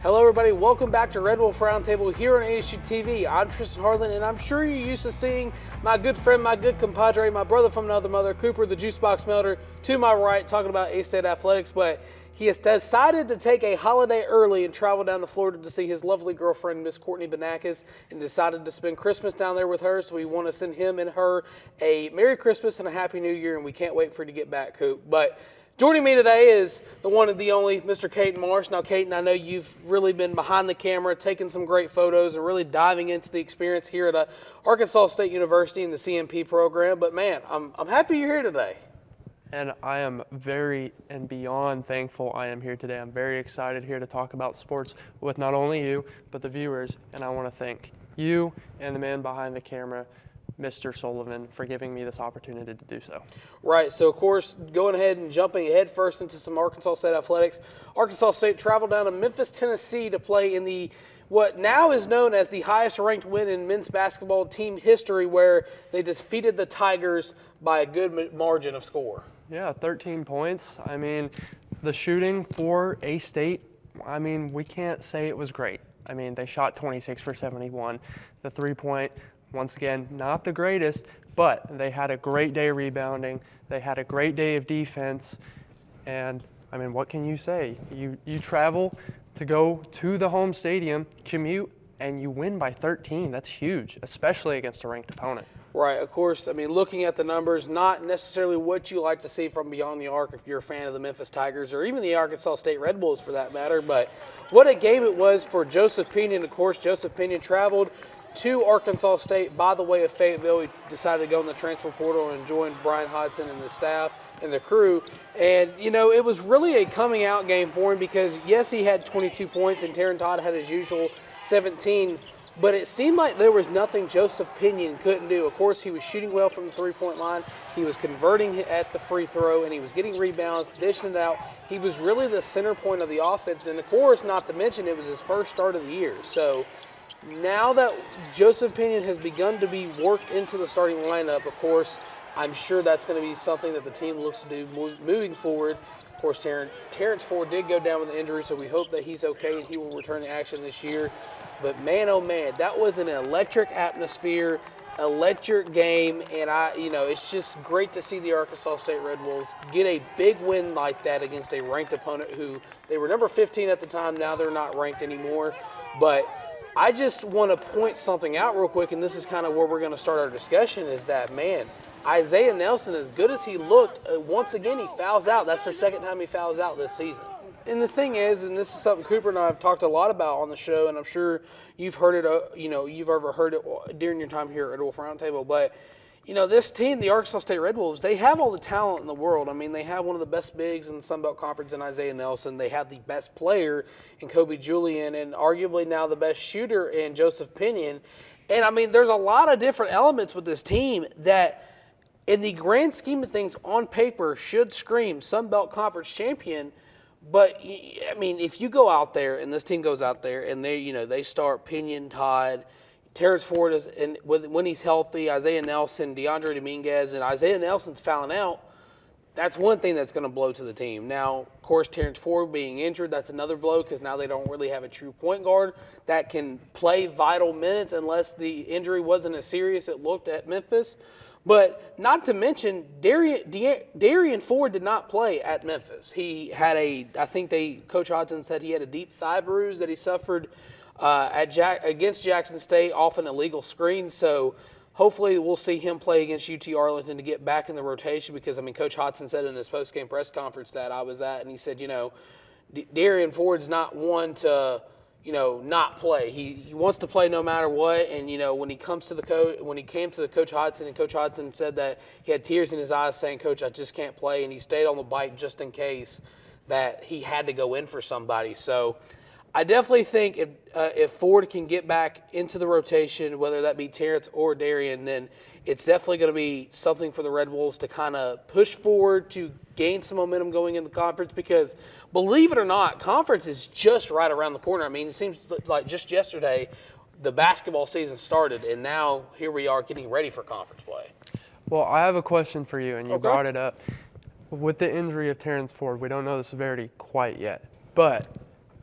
Hello, everybody. Welcome back to Red Wolf Roundtable here on ASU-TV. I'm Tristan Harlen, and I'm sure you're used to seeing my good friend, my good compadre, my brother from another mother, Cooper, the juice box melter, to my right, talking about A-State athletics. But he has decided to take a holiday early and travel down to Florida to see his lovely girlfriend, Miss Courtney Banakis, and decided to spend Christmas down there with her. So we want to send him and her a Merry Christmas and a Happy New Year, and we can't wait for you to get back, Coop. But joining me today is the one and the only Mr. Caton Marsh. Now, Caton, I know you've really been behind the camera, taking some great photos, and really diving into the experience here at Arkansas State University in the CMP program. But, man, I'm happy you're here today. And I am very and beyond thankful I am here today. I'm very excited here to talk about sports with not only you, but the viewers. And I want to thank you and the man behind the camera, Mr. Sullivan, for giving me this opportunity to do so. Right, so of course, going ahead and jumping head first into some Arkansas State athletics. Arkansas State traveled down to Memphis, Tennessee to play in the what now is known as the highest ranked win in men's basketball team history, where they defeated the Tigers by a good margin of score. Yeah, 13 points. I mean, the shooting for A-State, I mean, we can't say it was great. I mean, they shot 26 for 71. The three-point, once again, not the greatest, but they had a great day rebounding. They had a great day of defense. And, I mean, what can you say? You travel to go to the home stadium, commute, and you win by 13. That's huge, especially against a ranked opponent. Right, of course. I mean, looking at the numbers, not necessarily what you like to see from beyond the arc if you're a fan of the Memphis Tigers or even the Arkansas State Red Wolves for that matter, but what a game it was for Joseph Pinion. Of course, Joseph Pinion traveled to Arkansas State by the way of Fayetteville. He decided to go in the transfer portal and join Brian Hodson and the staff and the crew. And, you know, it was really a coming out game for him because, yes, he had 22 points and Taryn Todd had his usual 17, but it seemed like there was nothing Joseph Pinion couldn't do. Of course, he was shooting well from the three-point line. He was converting at the free throw, and he was getting rebounds, dishing it out. He was really the center point of the offense. And, of course, not to mention it was his first start of the year. So now that Joseph Pinion has begun to be worked into the starting lineup, of course, I'm sure that's going to be something that the team looks to do moving forward. Of course, Terrence Ford did go down with an injury, so we hope that he's okay and he will return to action this year. But, man, oh, man, that was an electric atmosphere, electric game, and it's just great to see the Arkansas State Red Wolves get a big win like that against a ranked opponent who they were number 15 at the time. Now they're not ranked anymore. But I just want to point something out real quick, and this is kind of where we're going to start our discussion, is that, man, Isaiah Nelson, as good as he looked, once again he fouls out. That's the second time he fouls out this season. And the thing is, and this is something Cooper and I have talked a lot about on the show, and I'm sure you've heard it, you've ever heard it during your time here at Red Wolf Roundtable, but this team, the Arkansas State Red Wolves, they have all the talent in the world. I mean, they have one of the best bigs in the Sun Belt Conference in Isaiah Nelson. They have the best player in Kobe Julian and arguably now the best shooter in Joseph Pinion. And, I mean, there's a lot of different elements with this team that in the grand scheme of things on paper should scream Sun Belt Conference champion. But, I mean, if you go out there and this team goes out there and they start Pinion, Todd, Terrence Ford is, and when he's healthy, Isaiah Nelson, DeAndre Dominguez, and Isaiah Nelson's fouling out, that's one thing that's going to blow to the team. Now, of course, Terrence Ford being injured, that's another blow because now they don't really have a true point guard that can play vital minutes unless the injury wasn't as serious it looked at Memphis. But not to mention, Darian Ford did not play at Memphis. He had Coach Hodson said he had a deep thigh bruise that he suffered against Jackson State off an illegal screen. So hopefully we'll see him play against UT Arlington to get back in the rotation because, I mean, Coach Hodson said in his post-game press conference that I was at, and he said, Darian Ford's not one to – not play. He wants to play no matter what. And, when he came to the Coach Hodson, and Coach Hodson said that he had tears in his eyes saying, Coach, I just can't play. And he stayed on the bike just in case that he had to go in for somebody. So I definitely think if Ford can get back into the rotation, whether that be Terrence or Darian, then it's definitely going to be something for the Red Wolves to kind of push forward to gain some momentum going in the conference because, believe it or not, conference is just right around the corner. I mean, it seems like just yesterday the basketball season started, and now here we are getting ready for conference play. Well, I have a question for you, and you brought it up. With the injury of Terrence Ford, we don't know the severity quite yet, but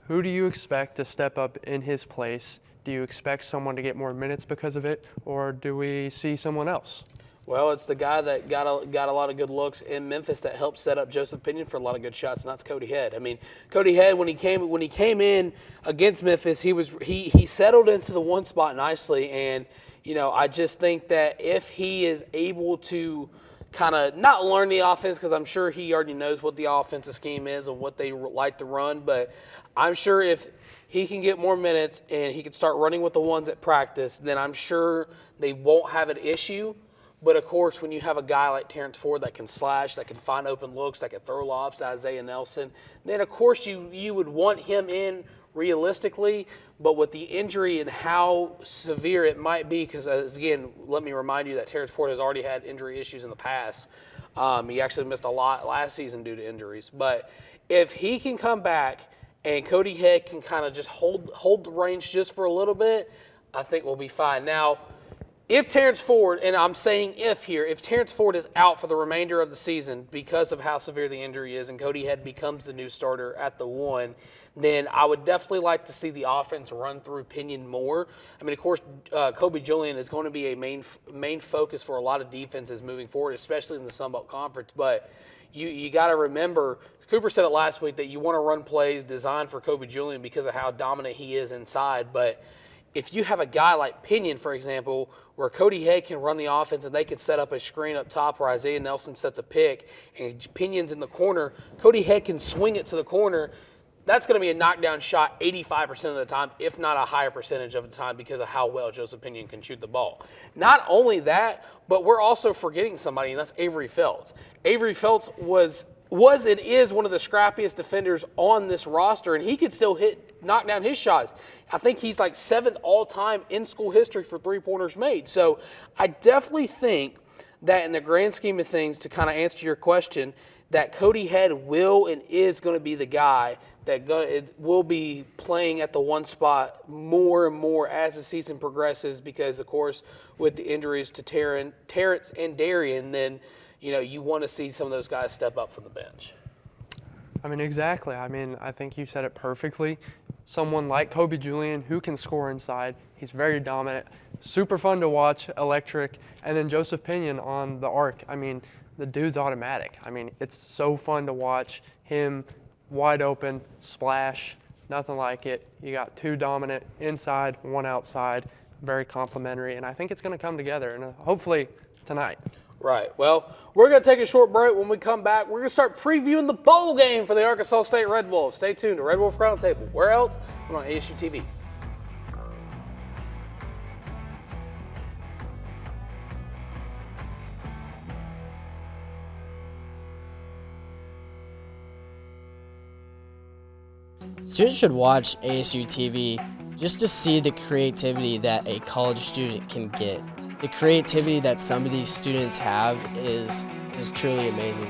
who do you expect to step up in his place? Do you expect someone to get more minutes because of it, or do we see someone else? Well, it's the guy that got a lot of good looks in Memphis that helped set up Joseph Pinion for a lot of good shots, and that's Cody Head. I mean, Cody Head, when he came in against Memphis, he settled into the one spot nicely, and I just think that if he is able to kind of not learn the offense, because I'm sure he already knows what the offensive scheme is and what they like to run, but I'm sure if he can get more minutes and he can start running with the ones at practice, then I'm sure they won't have an issue. But, of course, when you have a guy like Terrence Ford that can slash, that can find open looks, that can throw lobs to Isaiah Nelson, then, of course, you would want him in realistically. But with the injury and how severe it might be, because, again, let me remind you that Terrence Ford has already had injury issues in the past. He actually missed a lot last season due to injuries. But if he can come back and Cody Head can kind of just hold the range just for a little bit, I think we'll be fine. Now, if Terrence Ford, and I'm saying if Terrence Ford is out for the remainder of the season because of how severe the injury is and Cody Head becomes the new starter at the 1, then I would definitely like to see the offense run through Pinion more. I mean, of course, Kobe Julian is going to be a main focus for a lot of defenses moving forward, especially in the Sun Belt Conference. But you got to remember, Cooper said it last week, that you want to run plays designed for Kobe Julian because of how dominant he is inside. But if you have a guy like Pinion, for example, where Cody Head can run the offense and they can set up a screen up top where Isaiah Nelson sets a pick and Pinion's in the corner, Cody Head can swing it to the corner, that's going to be a knockdown shot 85% of the time, if not a higher percentage of the time, because of how well Joseph Pinion can shoot the ball. Not only that, but we're also forgetting somebody, and that's Avery Felts. Avery Felts was and is one of the scrappiest defenders on this roster, and he could still knock down his shots. I think he's like 7th all-time in school history for three-pointers made. So I definitely think that in the grand scheme of things, to kind of answer your question, that Cody Head will and is going to be the guy that will be playing at the 1 spot more and more as the season progresses because, of course, with the injuries to Terrence and Darian, then you want to see some of those guys step up from the bench. I mean, exactly. I mean, I think you said it perfectly. Someone like Kobe Julian who can score inside. He's very dominant, super fun to watch, electric. And then Joseph Pinion on the arc. I mean, the dude's automatic. I mean, it's so fun to watch him wide open, splash, nothing like it. You got 2 dominant inside, 1 outside, very complimentary. And I think it's going to come together, and hopefully tonight. Right. Well, we're going to take a short break. When we come back, we're going to start previewing the bowl game for the Arkansas State Red Wolves. Stay tuned to Red Wolf Roundtable. Where else? We're on ASU-TV. Students should watch ASU-TV just to see the creativity that a college student can get. The creativity that some of these students have is truly amazing.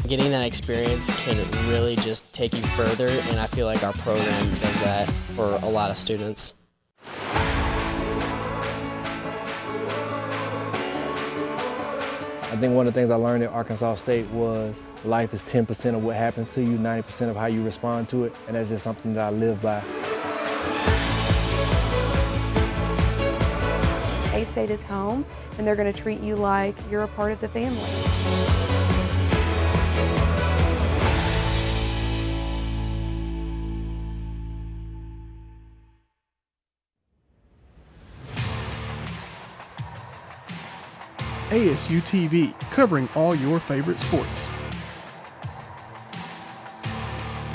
Getting that experience can really just take you further, and I feel like our program does that for a lot of students. I think one of the things I learned at Arkansas State was life is 10% of what happens to you, 90% of how you respond to it, and that's just something that I live by. A-State is home, and they're going to treat you like you're a part of the family. ASU-TV, covering all your favorite sports.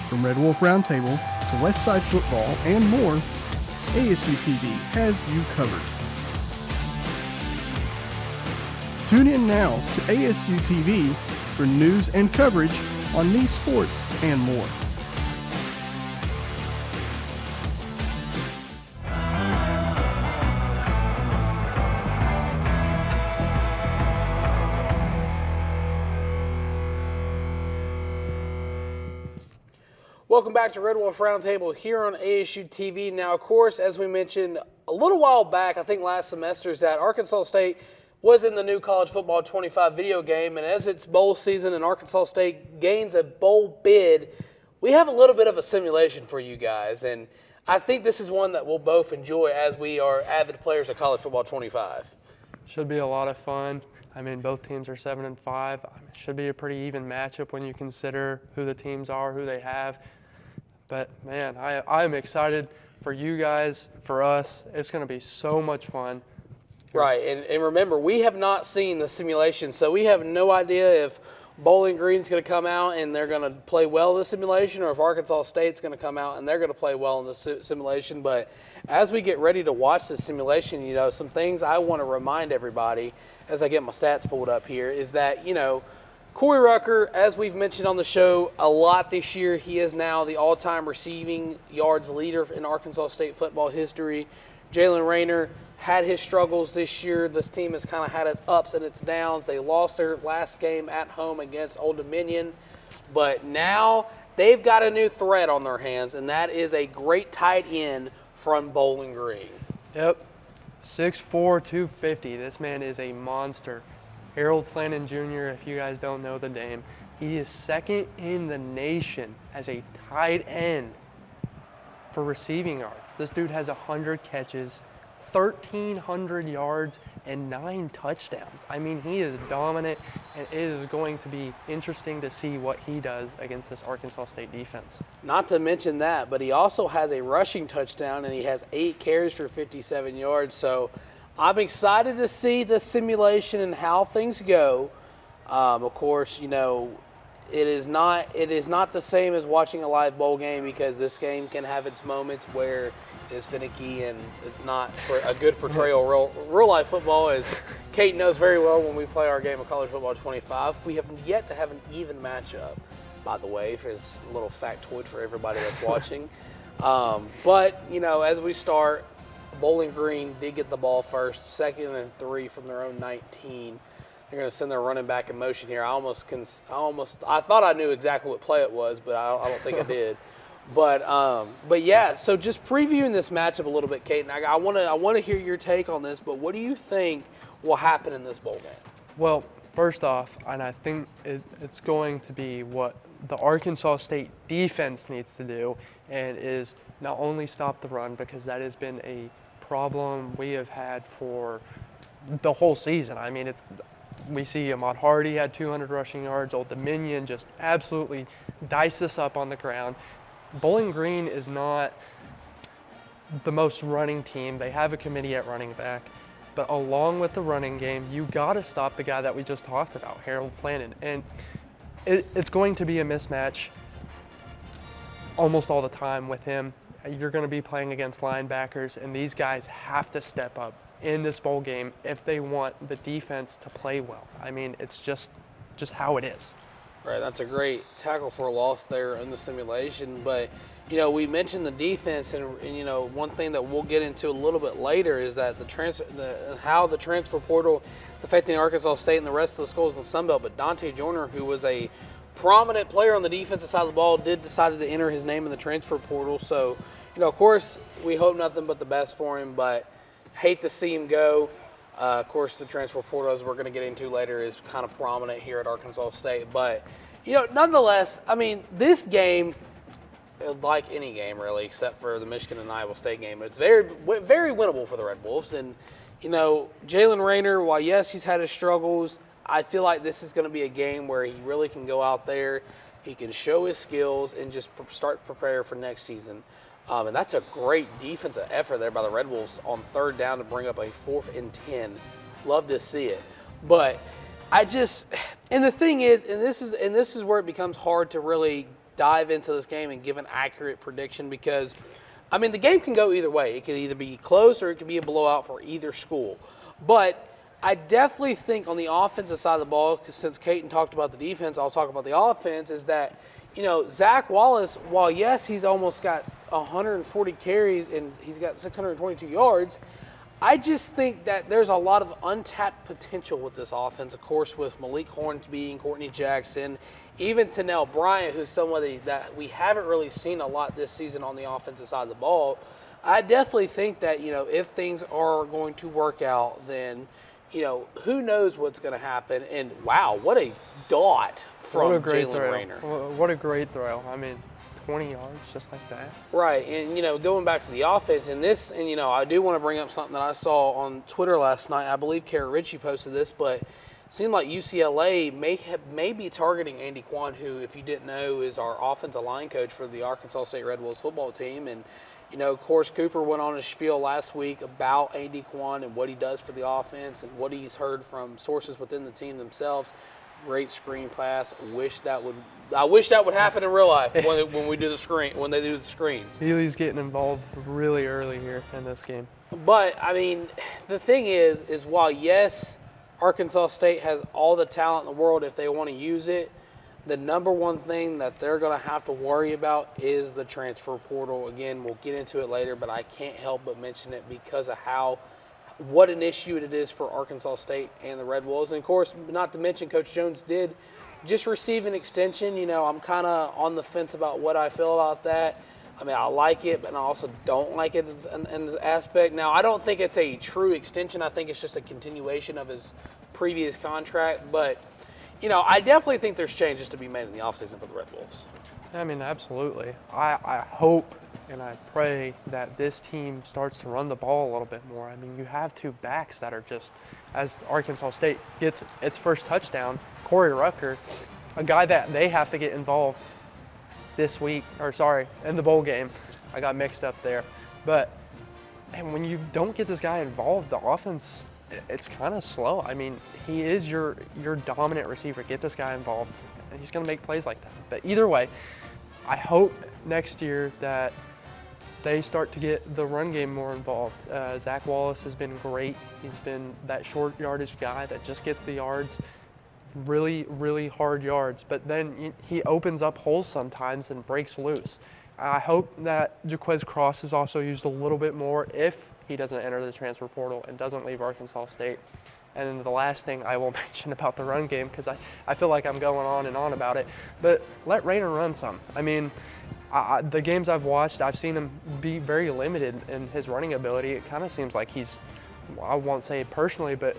From Red Wolf Roundtable to West Side football and more, ASU-TV has you covered. Tune in now to ASU-TV for news and coverage on these sports and more. Welcome back to Red Wolf Roundtable here on ASU TV. Now, of course, as we mentioned, a little while back, I think last semester, is that Arkansas State was in the new College Football 25 video game, and as it's bowl season and Arkansas State gains a bowl bid, we have a little bit of a simulation for you guys, and I think this is one that we'll both enjoy as we are avid players of College Football 25. Should be a lot of fun. I mean, both teams are 7-5. I mean, it should be a pretty even matchup when you consider who the teams are, who they have. But, man, I'm excited for you guys, for us. It's going to be so much fun. Right, and remember, we have not seen the simulation, so we have no idea if Bowling Green's going to come out and they're going to play well in the simulation, or if Arkansas State's going to come out and they're going to play well in the simulation. But as we get ready to watch the simulation, you know, some things I want to remind everybody as I get my stats pulled up here is that, you know, Corey Rucker, as we've mentioned on the show a lot this year, he is now the all-time receiving yards leader in Arkansas State football history. Jalen Rayner had his struggles this year. This team has kind of had its ups and its downs. They lost their last game at home against Old Dominion, but now they've got a new threat on their hands, and that is a great tight end from Bowling Green. Yep, 6'4", 250. This man is a monster. Harold Flannan Jr., if you guys don't know the name, he is second in the nation as a tight end for receiving yards. This dude has 100 catches, 1,300 yards, and 9 touchdowns. I mean, he is dominant, and it is going to be interesting to see what he does against this Arkansas State defense. Not to mention that, but he also has a rushing touchdown, and he has 8 carries for 57 yards. So I'm excited to see the simulation and how things go. Of course, you know, it is not the same as watching a live bowl game, because this game can have its moments where it's finicky and it's not a good portrayal of real life football, as Caton knows very well when we play our game of College Football 25. We have yet to have an even matchup, by the way, as a little factoid for everybody that's watching. But, you know, as we start, Bowling Green did get the ball first, 2nd and 3 from their own 19. They're going to send their running back in motion here. I thought I knew exactly what play it was, but I don't think I did. But yeah. So just previewing this matchup a little bit, Caton. I want to hear your take on this. But what do you think will happen in this bowl game? Well, first off, and I think it's going to be what the Arkansas State defense needs to do, and is not only stop the run, because that has been a problem we have had for the whole season. I mean, we see Ahmad Hardy had 200 rushing yards. Old Dominion just absolutely diced us up on the ground. Bowling Green is not the most running team. They have a committee at running back. But along with the running game, you got to stop the guy that we just talked about, Harold Flannan. And it's going to be a mismatch almost all the time with him. You're going to be playing against linebackers, and these guys have to step up in this bowl game if they want the defense to play well. I mean, it's just how it is. Right, that's a great tackle for a loss there in the simulation. But, you know, we mentioned the defense, and you know, one thing that we'll get into a little bit later is that how the transfer portal is affecting Arkansas State and the rest of the schools in the Sun Belt. But Dante Joyner, who was a prominent player on the defensive side of the ball, decided to enter his name in the transfer portal. So, you know, of course, we hope nothing but the best for him, but hate to see him go. Of course, the transfer portal, as we're going to get into later, is kind of prominent here at Arkansas State. But, you know, nonetheless, I mean, this game, like any game really, except for the Michigan and Iowa State game, it's very, very winnable for the Red Wolves. And, you know, Jalen Rayner, while yes, he's had his struggles, I feel like this is going to be a game where he really can go out there, he can show his skills, and just start to prepare for next season. And that's a great defensive effort there by the Red Wolves on 3rd down to bring up a 4th and 10. Love to see it. But and the thing is, and this is where it becomes hard to really dive into this game and give an accurate prediction, because, I mean, the game can go either way. It could either be close or it could be a blowout for either school. But I definitely think on the offensive side of the ball, because since Caton talked about the defense, I'll talk about the offense, is that, you know, Zach Wallace, while yes, he's almost got 140 carries and he's got 622 yards, I just think that there's a lot of untapped potential with this offense, of course, with Malik Hornsby and Courtney Jackson, even Tanell Bryant, who's somebody that we haven't really seen a lot this season on the offensive side of the ball. I definitely think that, if things are going to work out, then, who knows what's going to happen. And, wow, what a dot from Jalen Rayner. What a great throw. I mean, 20 yards just like that. Right, and, going back to the offense, and I do want to bring up something that I saw on Twitter last night. I believe Kara Ritchie posted this, but it seemed like UCLA may be targeting Andy Kwan, who, if you didn't know, is our offensive line coach for the Arkansas State Red Wolves football team. And, of course, Cooper went on his spiel last week about Andy Kwan and what he does for the offense and what he's heard from sources within the team themselves. Great screen pass. I wish that would happen in real life when we do the screen, when they do the screens. Healy's getting involved really early here in this game. But I mean, the thing is while yes, Arkansas State has all the talent in the world if they want to use it, the number one thing that they're going to have to worry about is the transfer portal. Again, we'll get into it later, but I can't help but mention it because of what an issue it is for Arkansas State and the Red Wolves. And, of course, not to mention Coach Jones did just receive an extension. I'm kind of on the fence about what I feel about that. I mean, I like it, but I also don't like it in this aspect. Now, I don't think it's a true extension. I think it's just a continuation of his previous contract. But, I definitely think there's changes to be made in the offseason for the Red Wolves. I mean, absolutely. I hope and I pray that this team starts to run the ball a little bit more. I mean, you have two backs that are just, as Arkansas State gets its first touchdown, Corey Rucker, a guy that they have to get involved this week, in the bowl game. I got mixed up there. But, man, when you don't get this guy involved, the offense, it's kind of slow. I mean, he is your dominant receiver. Get this guy involved, and he's going to make plays like that. But either way, I hope next year that they start to get the run game more involved. Zach Wallace has been great. He's been that short yardage guy that just gets the yards, really, really hard yards. But then he opens up holes sometimes and breaks loose. I hope that Jaquez Cross is also used a little bit more if he doesn't enter the transfer portal and doesn't leave Arkansas State. And then the last thing I will mention about the run game, because I feel like I'm going on and on about it, but let Rayner run some. I mean, the games I've watched, I've seen him be very limited in his running ability. It kind of seems like I won't say personally, but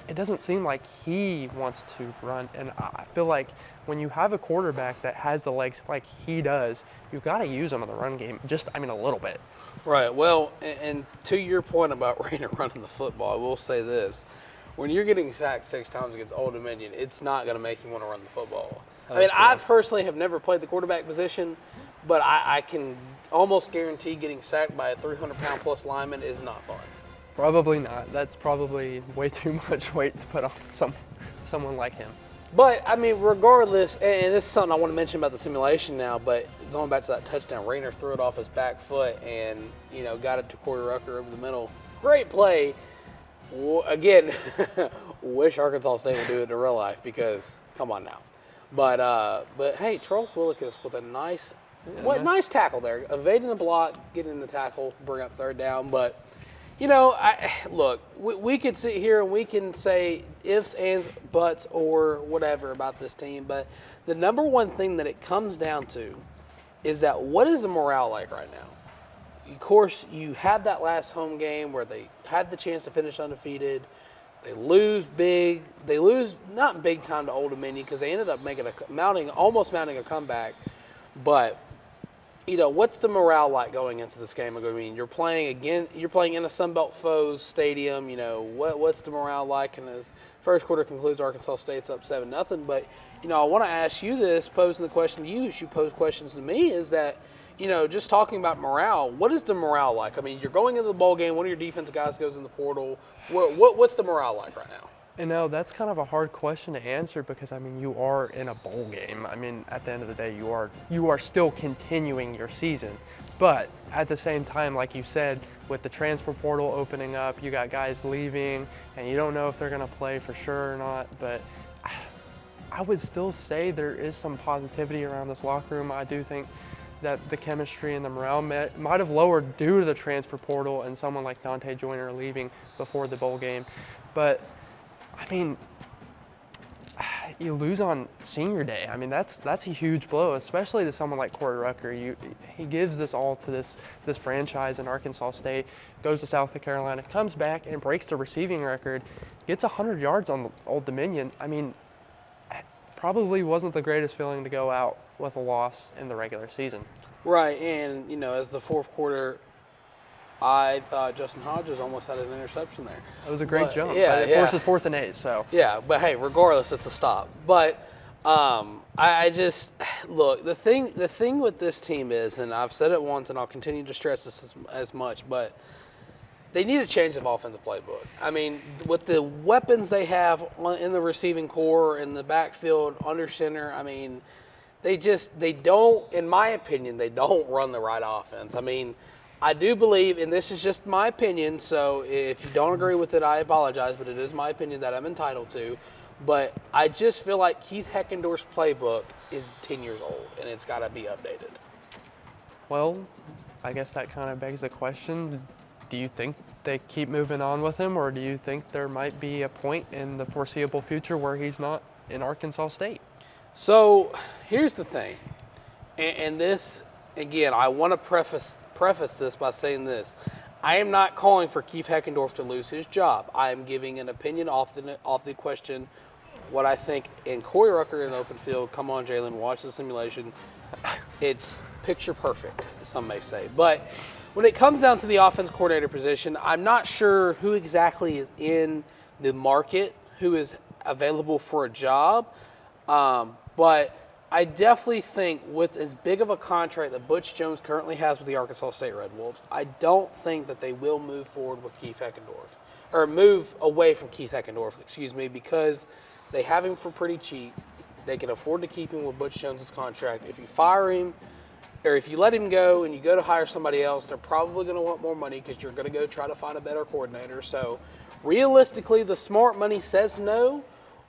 it doesn't seem like he wants to run. And I feel like when you have a quarterback that has the legs like he does, you've got to use him in the run game, a little bit. Right. Well, and to your point about Rayner running the football, I will say this. When you're getting sacked 6 times against Old Dominion, it's not going to make you want to run the football. I mean, I personally have never played the quarterback position, but I can almost guarantee getting sacked by a 300-pound-plus lineman is not fun. Probably not. That's probably way too much weight to put on someone like him. But, I mean, regardless, and this is something I want to mention about the simulation now, but going back to that touchdown, Rayner threw it off his back foot and, got it to Corey Rucker over the middle. Great play. Again, wish Arkansas State would do it in real life because, come on now. But hey, Charles Willikis with a nice tackle there. Evading the block, getting the tackle, bring up third down. But, look, we could sit here and we can say ifs, ands, buts, or whatever about this team. But the number one thing that it comes down to is that what is the morale like right now? Of course, you have that last home game where they had the chance to finish undefeated. They lose big. They lose not big time to Old Dominion because they ended up almost mounting a comeback. But, what's the morale like going into this game? I mean, you're playing in a Sunbelt foes stadium. What's the morale like? And as first quarter concludes, Arkansas State's up 7-0. But, I want to ask you this, posing the question to you as you pose questions to me, is that, just talking about morale, what is the morale like? I mean, you're going into the bowl game. One of your defense guys goes in the portal. What's the morale like right now? That's kind of a hard question to answer because, I mean, you are in a bowl game. I mean, at the end of the day, you are still continuing your season. But at the same time, like you said, with the transfer portal opening up, you got guys leaving, and you don't know if they're going to play for sure or not. But I would still say there is some positivity around this locker room. I do think that the chemistry and the morale might have lowered due to the transfer portal and someone like Dante Joyner leaving before the bowl game. But, I mean, you lose on senior day. I mean, that's a huge blow, especially to someone like Corey Rucker. He gives this all to this franchise in Arkansas State, goes to South Carolina, comes back and breaks the receiving record, gets 100 yards on the Old Dominion. I mean, probably wasn't the greatest feeling to go out with a loss in the regular season. Right, and, as the fourth quarter, I thought Justin Hodges almost had an interception there. It was a great jump. Yeah, but it forces 4th and 8, so. Yeah, but hey, regardless, it's a stop. But I just look, the thing with this team is, and I've said it once, and I'll continue to stress this as much, but they need a change of offensive playbook. I mean, with the weapons they have in the receiving core, in the backfield, under center, I mean, they don't, in my opinion, they don't run the right offense. I mean, I do believe, and this is just my opinion, so if you don't agree with it, I apologize, but it is my opinion that I'm entitled to. But I just feel like Keith Heckendorf's playbook is 10 years old, and it's got to be updated. Well, I guess that kind of begs the question, do you think they keep moving on with him, or do you think there might be a point in the foreseeable future where he's not in Arkansas State? So here's the thing, and this, again, I want to preface this by saying this. I am not calling for Keith Heckendorf to lose his job. I am giving an opinion off the question, what I think in Corey Rucker in the open field. Come on, Jalen, watch the simulation. It's picture perfect, some may say. But when it comes down to the offense coordinator position, I'm not sure who exactly is in the market, who is available for a job. But I definitely think with as big of a contract that Butch Jones currently has with the Arkansas State Red Wolves, I don't think that they will move forward with Keith Heckendorf, or move away from Keith Heckendorf, because they have him for pretty cheap. They can afford to keep him with Butch Jones' contract. If you fire him, or if you let him go and you go to hire somebody else, they're probably going to want more money because you're going to go try to find a better coordinator. So realistically, the smart money says no,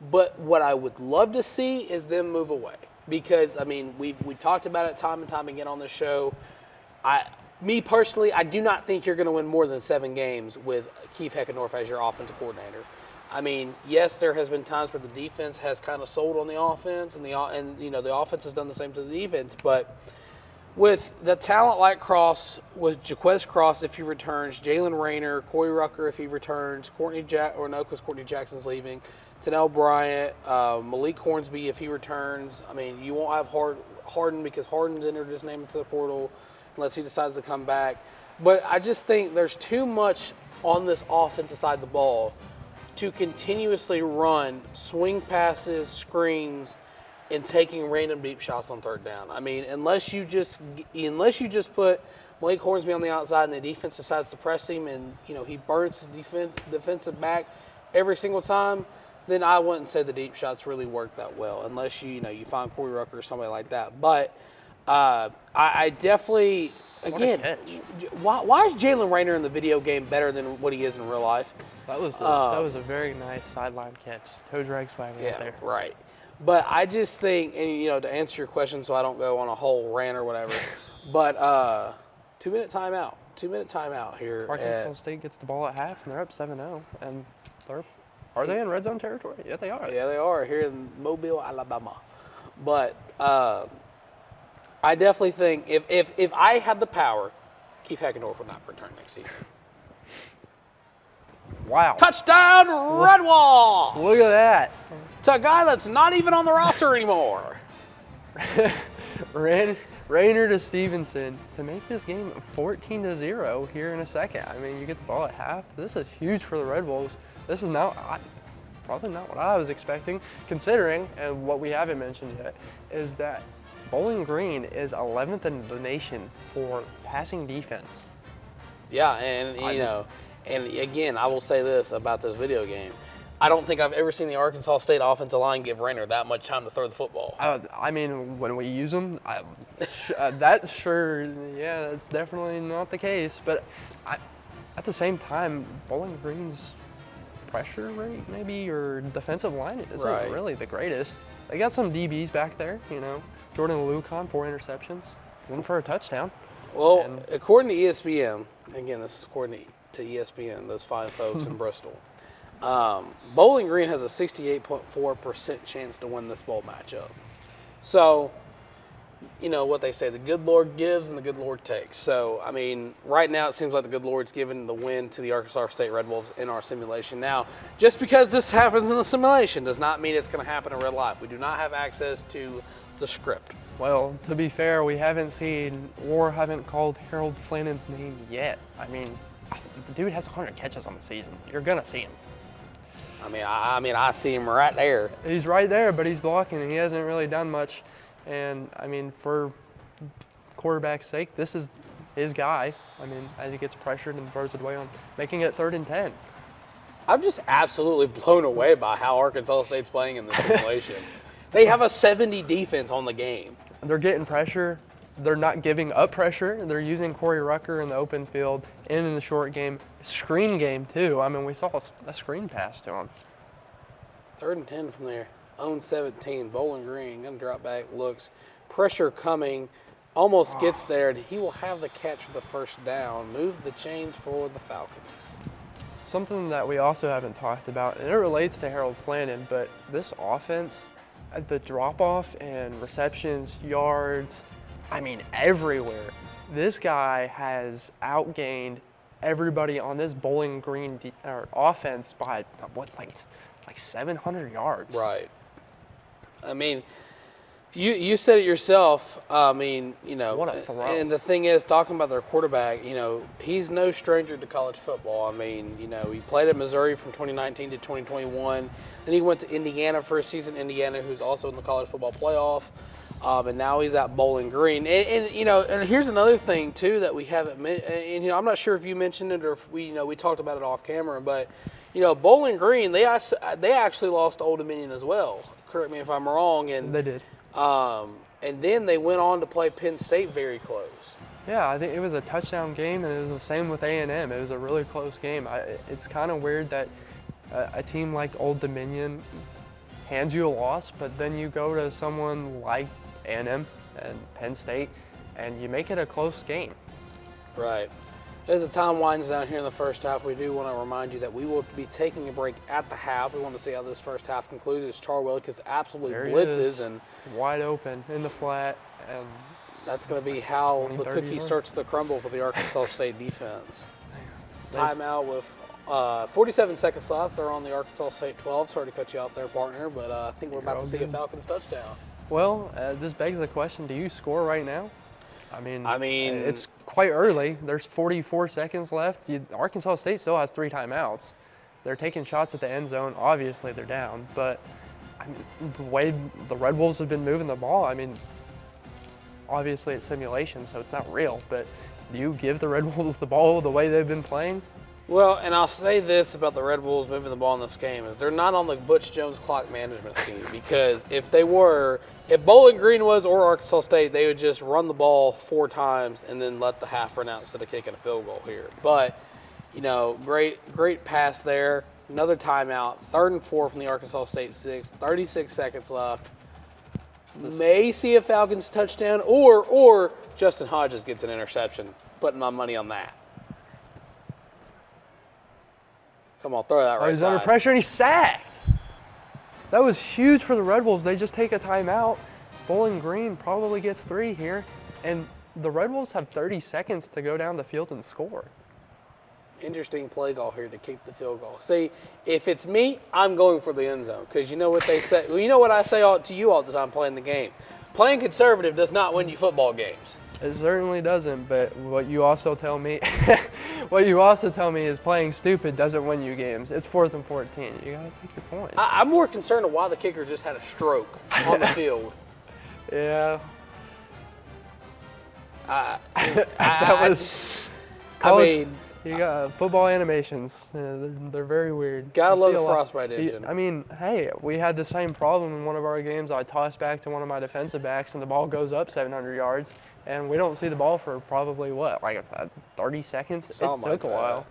but what I would love to see is them move away. Because, I mean, we talked about it time and time again on this show. Me personally, I do not think you're going to win more than 7 games with Keith Heckendorf as your offensive coordinator. I mean, yes, there has been times where the defense has kind of sold on the offense, and the offense has done the same to the defense. But with the talent like Cross, with Jaquez Cross if he returns, Jalen Rayner, Corey Rucker if he returns, because Courtney Jackson's leaving, Tennell Bryant, Malik Hornsby if he returns. I mean, you won't have Harden because Harden's entered his name into the portal unless he decides to come back. But I just think there's too much on this offensive side of the ball to continuously run swing passes, screens, and taking random deep shots on third down. I mean, unless you just put Malik Hornsby on the outside and the defense decides to press him and, he burns his defensive back every single time, then I wouldn't say the deep shots really work that well, unless you find Corey Rucker or somebody like that. But I definitely, again, why is Jalen Rayner in the video game better than what he is in real life? That was a very nice sideline catch. Toe drag swag right there. Right. But I just think, and to answer your question so I don't go on a whole rant or whatever, but 2-minute timeout. 2-minute timeout here. Arkansas State gets the ball at half, and they're up 7-0. And are they in red zone territory? Yeah, they are. Yeah, they are here in Mobile, Alabama. But I definitely think if I had the power, Keith Heckendorf would not return next season. Wow. Touchdown, Red Wolf! Look at that. To a guy that's not even on the roster anymore. Rayner to Stevenson to make this game 14-0 here in a second. I mean, you get the ball at half. This is huge for the Red Wolves. This is probably not what I was expecting, considering, and what we haven't mentioned yet, is that Bowling Green is 11th in the nation for passing defense. Yeah, and and again, I will say this about this video game. I don't think I've ever seen the Arkansas State offensive line give Rayner that much time to throw the football. I mean, when we use them, that's definitely not the case. But at the same time, Bowling Green's pressure rate, maybe, or defensive line isn't really the greatest. They got some DBs back there, Jordan Lucon, 4 interceptions, one for a touchdown. Well, according to ESPN, again, this is according to ESPN, those fine folks in Bristol. Bowling Green has a 68.4% chance to win this bowl matchup. So, you know what they say, the good Lord gives and the good Lord takes. So, I mean, right now it seems like the good Lord's given the win to the Arkansas State Red Wolves in our simulation. Now, just because this happens in the simulation does not mean it's going to happen in real life. We do not have access to the script. Well, to be fair, we haven't seen or haven't called Harold Flannan's name yet. I mean, the dude has 100 catches on the season. You're going to see him. I mean, I see him right there. He's right there, but he's blocking, and he hasn't really done much. And, I mean, for quarterback's sake, this is his guy. I mean, as he gets pressured and throws it away on making it 3rd and 10. I'm just absolutely blown away by how Arkansas State's playing in this simulation. They have a 70 defense on the game. They're getting pressure. They're not giving up pressure. They're using Corey Rucker in the open field and in the short game. Screen game, too. I mean, we saw a screen pass to him. 3rd and 10 from there. Own 17. Bowling Green. Going to drop back. Looks. Pressure coming. Almost gets there. And he will have the catch for the first down. Move the chains for the Falcons. Something that we also haven't talked about, and it relates to Harold Flannan, but this offense, the drop-off and receptions, yards, I mean, everywhere. This guy has outgained everybody on this Bowling Green offense by, like 700 yards. Right. I mean, you said it yourself. I mean, you know, What a throw. and the thing is, talking about their quarterback, you know, he's no stranger to college football. I mean, you know, he played at Missouri from 2019 to 2021. Then he went to Indiana for a season. Indiana, who's also in the college football playoff. And now he's at Bowling Green. And you know, and here's another thing too that we haven't mentioned. And you know, I'm not sure if you mentioned it or if we talked about it off camera, but you know, Bowling Green, they actually lost to Old Dominion as well. Correct me if I'm wrong. And They did. and then they went on to play Penn State very close. Yeah, I think it was a touchdown game, and it was the same with A&M. It was a really close game. It's kind of weird that a team like Old Dominion hands you a loss, but then you go to someone like A&M and Penn State, and you make it a close game. Right. As the time winds down here in the first half, we do want to remind you that we will be taking a break at the half. We want to see how this first half concludes. As Charwell absolutely There he blitzes, is, and wide open in the flat, and that's going to be how 20, the 30 cookie yards. starts to crumble for the Arkansas State defense. Timeout with 47 seconds left. They're on the Arkansas State 12. Sorry to cut you off there, partner, but I think we're about to see a Falcons touchdown. Well, this begs the question: do you score right now? I mean, it's quite early. There's 44 seconds left. Arkansas State still has 3 timeouts. They're taking shots at the end zone. Obviously, they're down, but I mean, the way the Red Wolves have been moving the ball, I mean, obviously it's simulation, so it's not real. But do you give the Red Wolves the ball the way they've been playing? Well, and I'll say this about the Red Wolves moving the ball in this game is they're not on the Butch Jones clock management scheme, because if they were, if Bowling Green was or Arkansas State, they would just run the ball 4 times and then let the half run out instead of kicking a field goal here. But, you know, great pass there. Another timeout. 3rd and 4 from the Arkansas State 6. 36 seconds left. May see a Falcons touchdown, or Justin Hodges gets an interception. Putting my money on that. Come on, throw that right He's side. under pressure and he's sacked. That was huge for the Red Wolves. They just take a timeout. Bowling Green probably gets 3 here, and the Red Wolves have 30 seconds to go down the field and score. Interesting play call here to keep the field goal. See, if it's me, I'm going for the end zone, because you know what they say. Well, you know what I say to you all the time playing the game. Playing conservative does not win you football games. It certainly doesn't, but what you also tell me is playing stupid doesn't win you games. It's 4th and 14. You gotta take your point. I'm more concerned of why the kicker just had a stroke on the field. Yeah. I mean, you got football animations. They're very weird. gotta You love see the a lot- frostbite engine. I mean, hey, we had the same problem in one of our games. I tossed back to one of my defensive backs, and the ball goes up 700 yards, and we don't see the ball for probably, 30 seconds? Something It took like a while.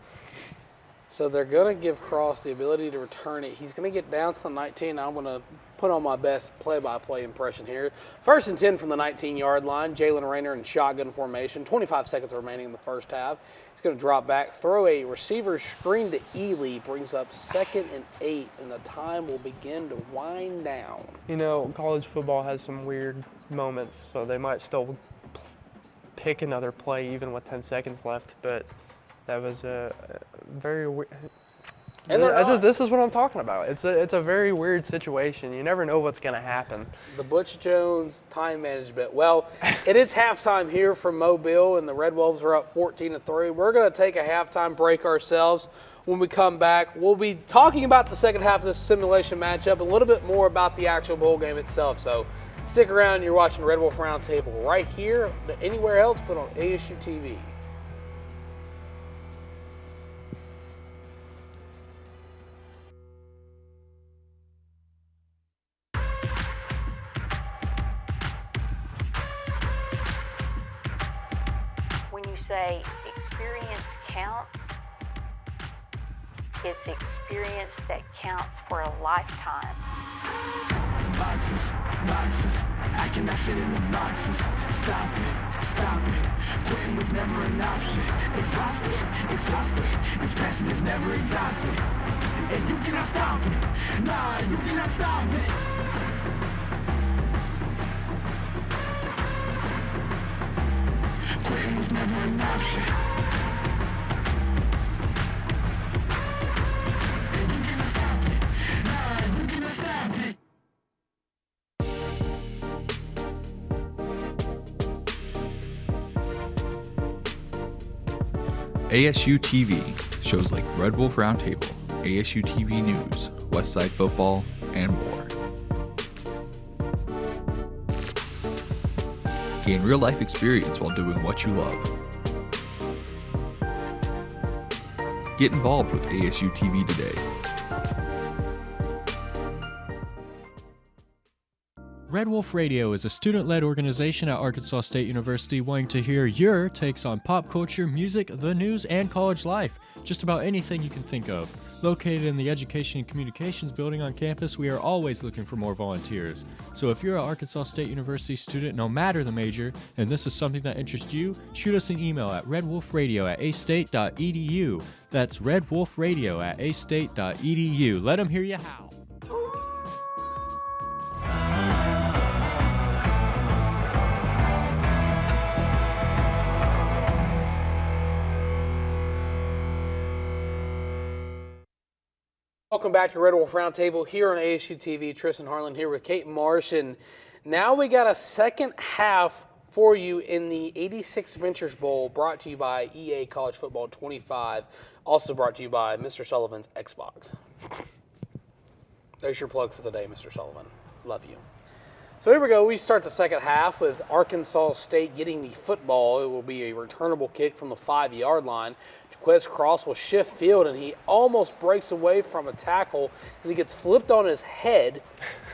So they're going to give Cross the ability to return it. He's going to get down to the 19. I'm going to put on my best play-by-play impression here. 1st and 10 from the 19-yard line. Jalen Rayner in shotgun formation. 25 seconds remaining in the first half. He's going to drop back, throw a receiver screen to Ely. Brings up 2nd and 8, and the time will begin to wind down. You know, college football has some weird moments, so they might still pick another play even with 10 seconds left, but that was a very weird. And this is what I'm talking about. It's a very weird situation. You never know what's going to happen. The Butch Jones time management. Well, it is halftime here from Mobile, and the Red Wolves are up 14-3. We're going to take a halftime break ourselves. When we come back, we'll be talking about the second half of this simulation matchup, a little bit more about the actual bowl game itself. So stick around. You're watching Red Wolf Roundtable right here, anywhere else but on ASU-TV. When you say experience counts, it's experience that counts for a lifetime. Boxes, I cannot fit in the boxes. Stop it. Quitting was never an option. Exhausted. This passion is never exhausted. And you cannot stop it. Nah, you cannot stop it. Quitting was never an option. And you cannot stop it. Nah, you cannot stop it. ASU-TV, shows like Red Wolf Roundtable, ASU-TV News, Westside Football, and more. Gain real-life experience while doing what you love. Get involved with ASU-TV today. Red Wolf Radio is a student-led organization at Arkansas State University wanting to hear your takes on pop culture, music, the news, and college life. Just about anything you can think of. Located in the Education and Communications building on campus, we are always looking for more volunteers. So if you're an Arkansas State University student, no matter the major, and this is something that interests you, shoot us an email at redwolfradio@astate.edu. That's redwolfradio@astate.edu. Let them hear you howl. Welcome back to Red Wolf Roundtable here on ASU TV. Tristan Harlen here with Caton Marsh, and now we got a second half for you in the 86 Ventures Bowl, brought to you by EA College Football 25, also brought to you by Mr. Sullivan's Xbox. There's your plug for the day, Mr. Sullivan. Love you. So here we go. We start the second half with Arkansas State getting the football. It will be a returnable kick from the 5-yard line. Jaquez Cross will shift field, and he almost breaks away from a tackle, and he gets flipped on his head.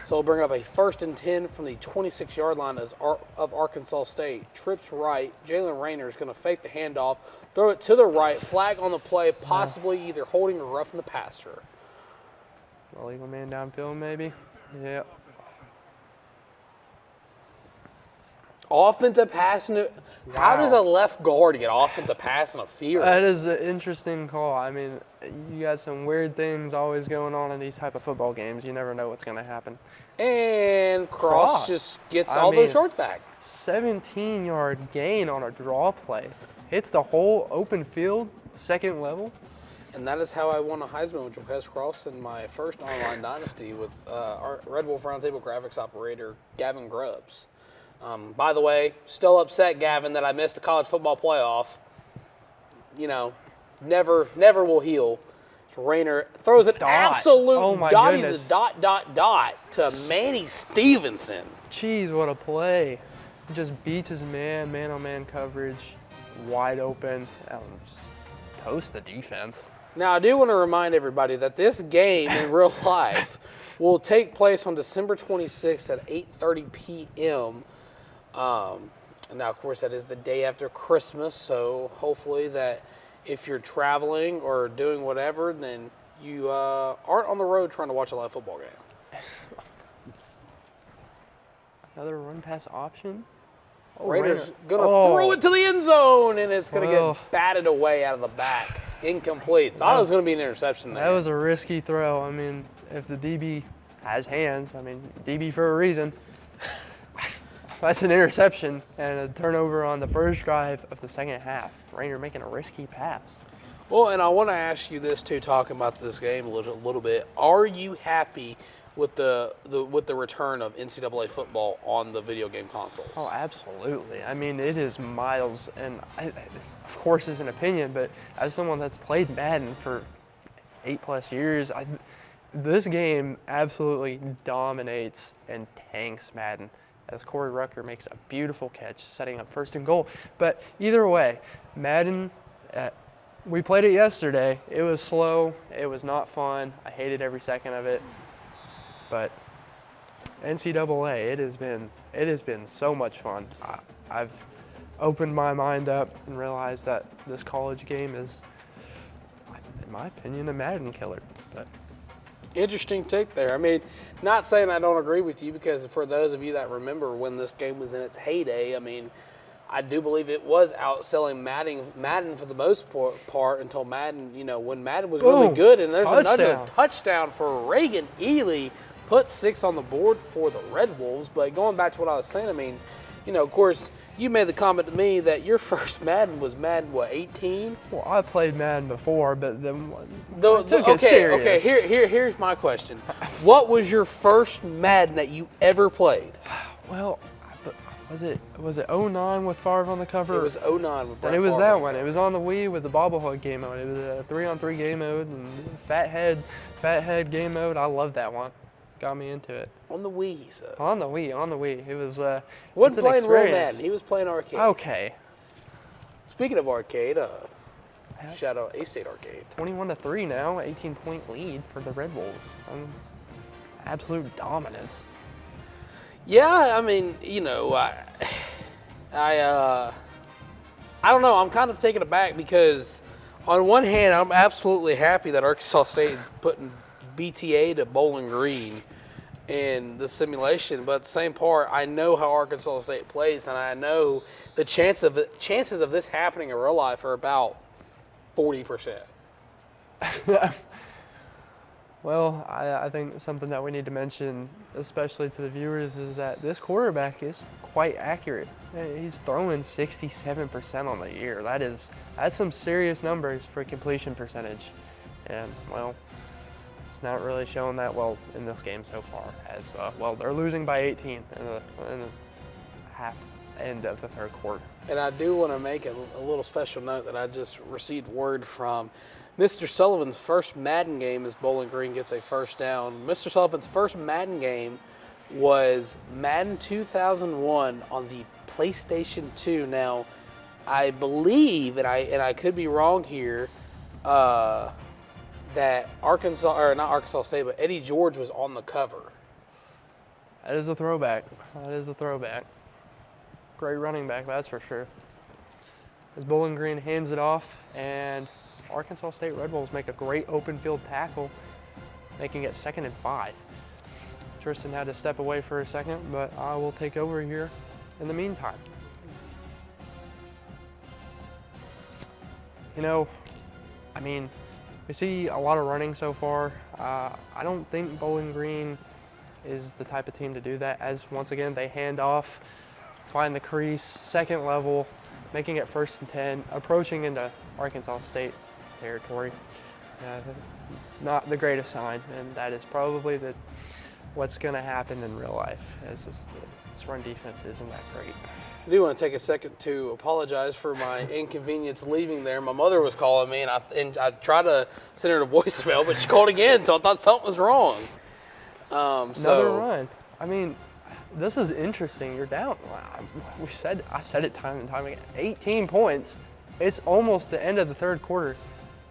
So he'll bring up a 1st and 10 from the 26-yard line of Arkansas State. Trips right. Jalen Rayner is going to fake the handoff, throw it to the right, flag on the play, possibly either holding or roughing the passer. Illegal man downfield, maybe? Yeah. Offensive pass. How does a left guard get offensive pass on a field? That is an interesting call. I mean, you got some weird things always going on in these type of football games. You never know what's going to happen. And Cross just gets those shorts back. 17-yard gain on a draw play. Hits the whole open field, second level. And that is how I won a Heisman with Jaquez Cross in my first online dynasty with our Red Wolf Roundtable graphics operator, Gavin Grubbs. By the way, still upset, Gavin, that I missed the college football playoff. You know, never will heal. So Rayner throws an absolute dotty to to Manny Stevenson. Jeez, what a play. He just beats his man-on-man coverage, wide open. Just toast the defense. Now, I do want to remind everybody that this game in real life will take place on December 26th at 8:30 p.m. And now, of course, that is the day after Christmas, so hopefully that if you're traveling or doing whatever, then you aren't on the road trying to watch a live football game. Another run pass option. Oh, Raiders going to throw it to the end zone, and it's going to get batted away out of the back. Incomplete. Thought it was going to be an interception there. That was a risky throw. I mean, if the DB has hands, I mean, DB for a reason. That's an interception and a turnover on the first drive of the second half. Rainer making a risky pass. Well, and I want to ask you this too, talking about this game a little bit. Are you happy with the return of NCAA football on the video game consoles? Oh, absolutely. I mean, it is miles, and this, of course, is an opinion, but as someone that's played Madden for 8+ years, this game absolutely dominates and tanks Madden, as Corey Rucker makes a beautiful catch, setting up 1st and goal. But either way, Madden, we played it yesterday. It was slow. It was not fun. I hated every second of it. But NCAA, it has been so much fun. I've opened my mind up and realized that this college game is, in my opinion, a Madden killer. But interesting take there. I mean, not saying I don't agree with you, because for those of you that remember when this game was in its heyday, I mean, I do believe it was outselling Madden for the most part until Madden, when Madden was really good. And there's another touchdown for Reagan Ely, put 6 on the board for the Red Wolves. But going back to what I was saying, I mean, of course, you made the comment to me that your first Madden was Madden, 18? Well, I played Madden before, but then I took it serious. Okay, here's my question. What was your first Madden that you ever played? Well, was it 09 with Favre on the cover? It was 09 with Brett Favre. It was Favre that one. It was on the Wii with the bobblehead game mode. It was a 3-on-3 game mode and fathead game mode. I loved that one. Got me into it. On the Wii, he says. On the Wii. It was wasn't playing real Madden. He was playing arcade. Okay. Speaking of arcade, shout out A-State Arcade. 21-3 now, 18-point lead for the Red Wolves. Absolute dominance. Yeah, I mean, I don't know. I'm kind of taken aback because on one hand, I'm absolutely happy that Arkansas State is putting BTA to Bowling Green in the simulation, but at the same part, I know how Arkansas State plays, and I know the chances of this happening in real life are about 40%. Well, I think something that we need to mention, especially to the viewers, is that this quarterback is quite accurate. He's throwing 67% on the year. That's some serious numbers for completion percentage, and well, it's not really showing that well in this game so far. As they're losing by 18 in the end of the third quarter. And I do want to make a little special note that I just received word from Mr. Sullivan's first Madden game as Bowling Green gets a first down. Mr. Sullivan's first Madden game was Madden 2001 on the PlayStation 2. Now, I believe, and I could be wrong here, that not Arkansas State, but Eddie George was on the cover. That is a throwback. Great running back, that's for sure. As Bowling Green hands it off, and Arkansas State Red Wolves make a great open field tackle, making it 2nd and 5. Tristan had to step away for a second, but I will take over here in the meantime. I mean, we see a lot of running so far. I don't think Bowling Green is the type of team to do that, as once again they hand off, find the crease, second level, making it 1st and 10, approaching into Arkansas State territory. Not the greatest sign, and that is probably what's going to happen in real life, as this run defense isn't that great. I do want to take a second to apologize for my inconvenience leaving there. My mother was calling me, and I tried to send her a voicemail, but she called again, so I thought something was wrong. Another run. I mean, this is interesting. You're down. I've said it time and time again. 18 points. It's almost the end of the third quarter.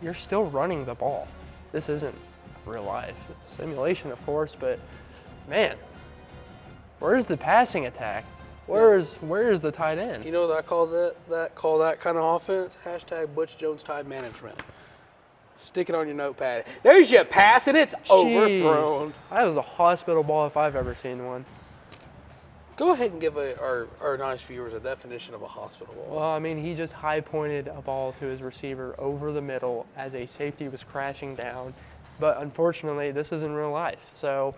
You're still running the ball. This isn't real life. It's simulation, of course, but man, where's the passing attack? Where is the tight end? You know what I call that kind of offense? Hashtag Butch Jones time management. Stick it on your notepad. There's your pass, and it's overthrown. That was a hospital ball if I've ever seen one. Go ahead and give our nice viewers a definition of a hospital ball. Well, I mean, he just high-pointed a ball to his receiver over the middle as a safety was crashing down. But unfortunately, this is in real life. So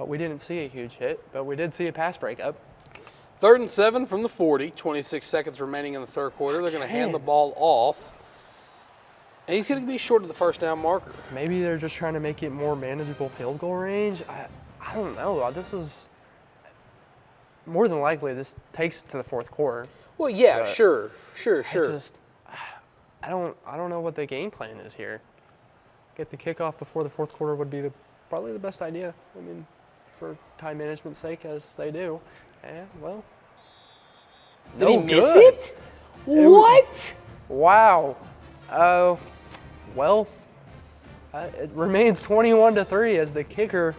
we didn't see a huge hit, but we did see a pass breakup. 3rd and 7 from the 40, 26 seconds remaining in the third quarter. They're going to hand the ball off. And he's going to be short of the first down marker. Maybe they're just trying to make it more manageable field goal range. I don't know. This is more than likely this takes to the fourth quarter. Well, yeah, sure. Just, I don't know what the game plan is here. Get the kickoff before the fourth quarter would be probably the best idea. I mean, for time management's sake, as they do. Yeah, well. Did he miss it? What? Wow. Well, it remains 21-3 as the kicker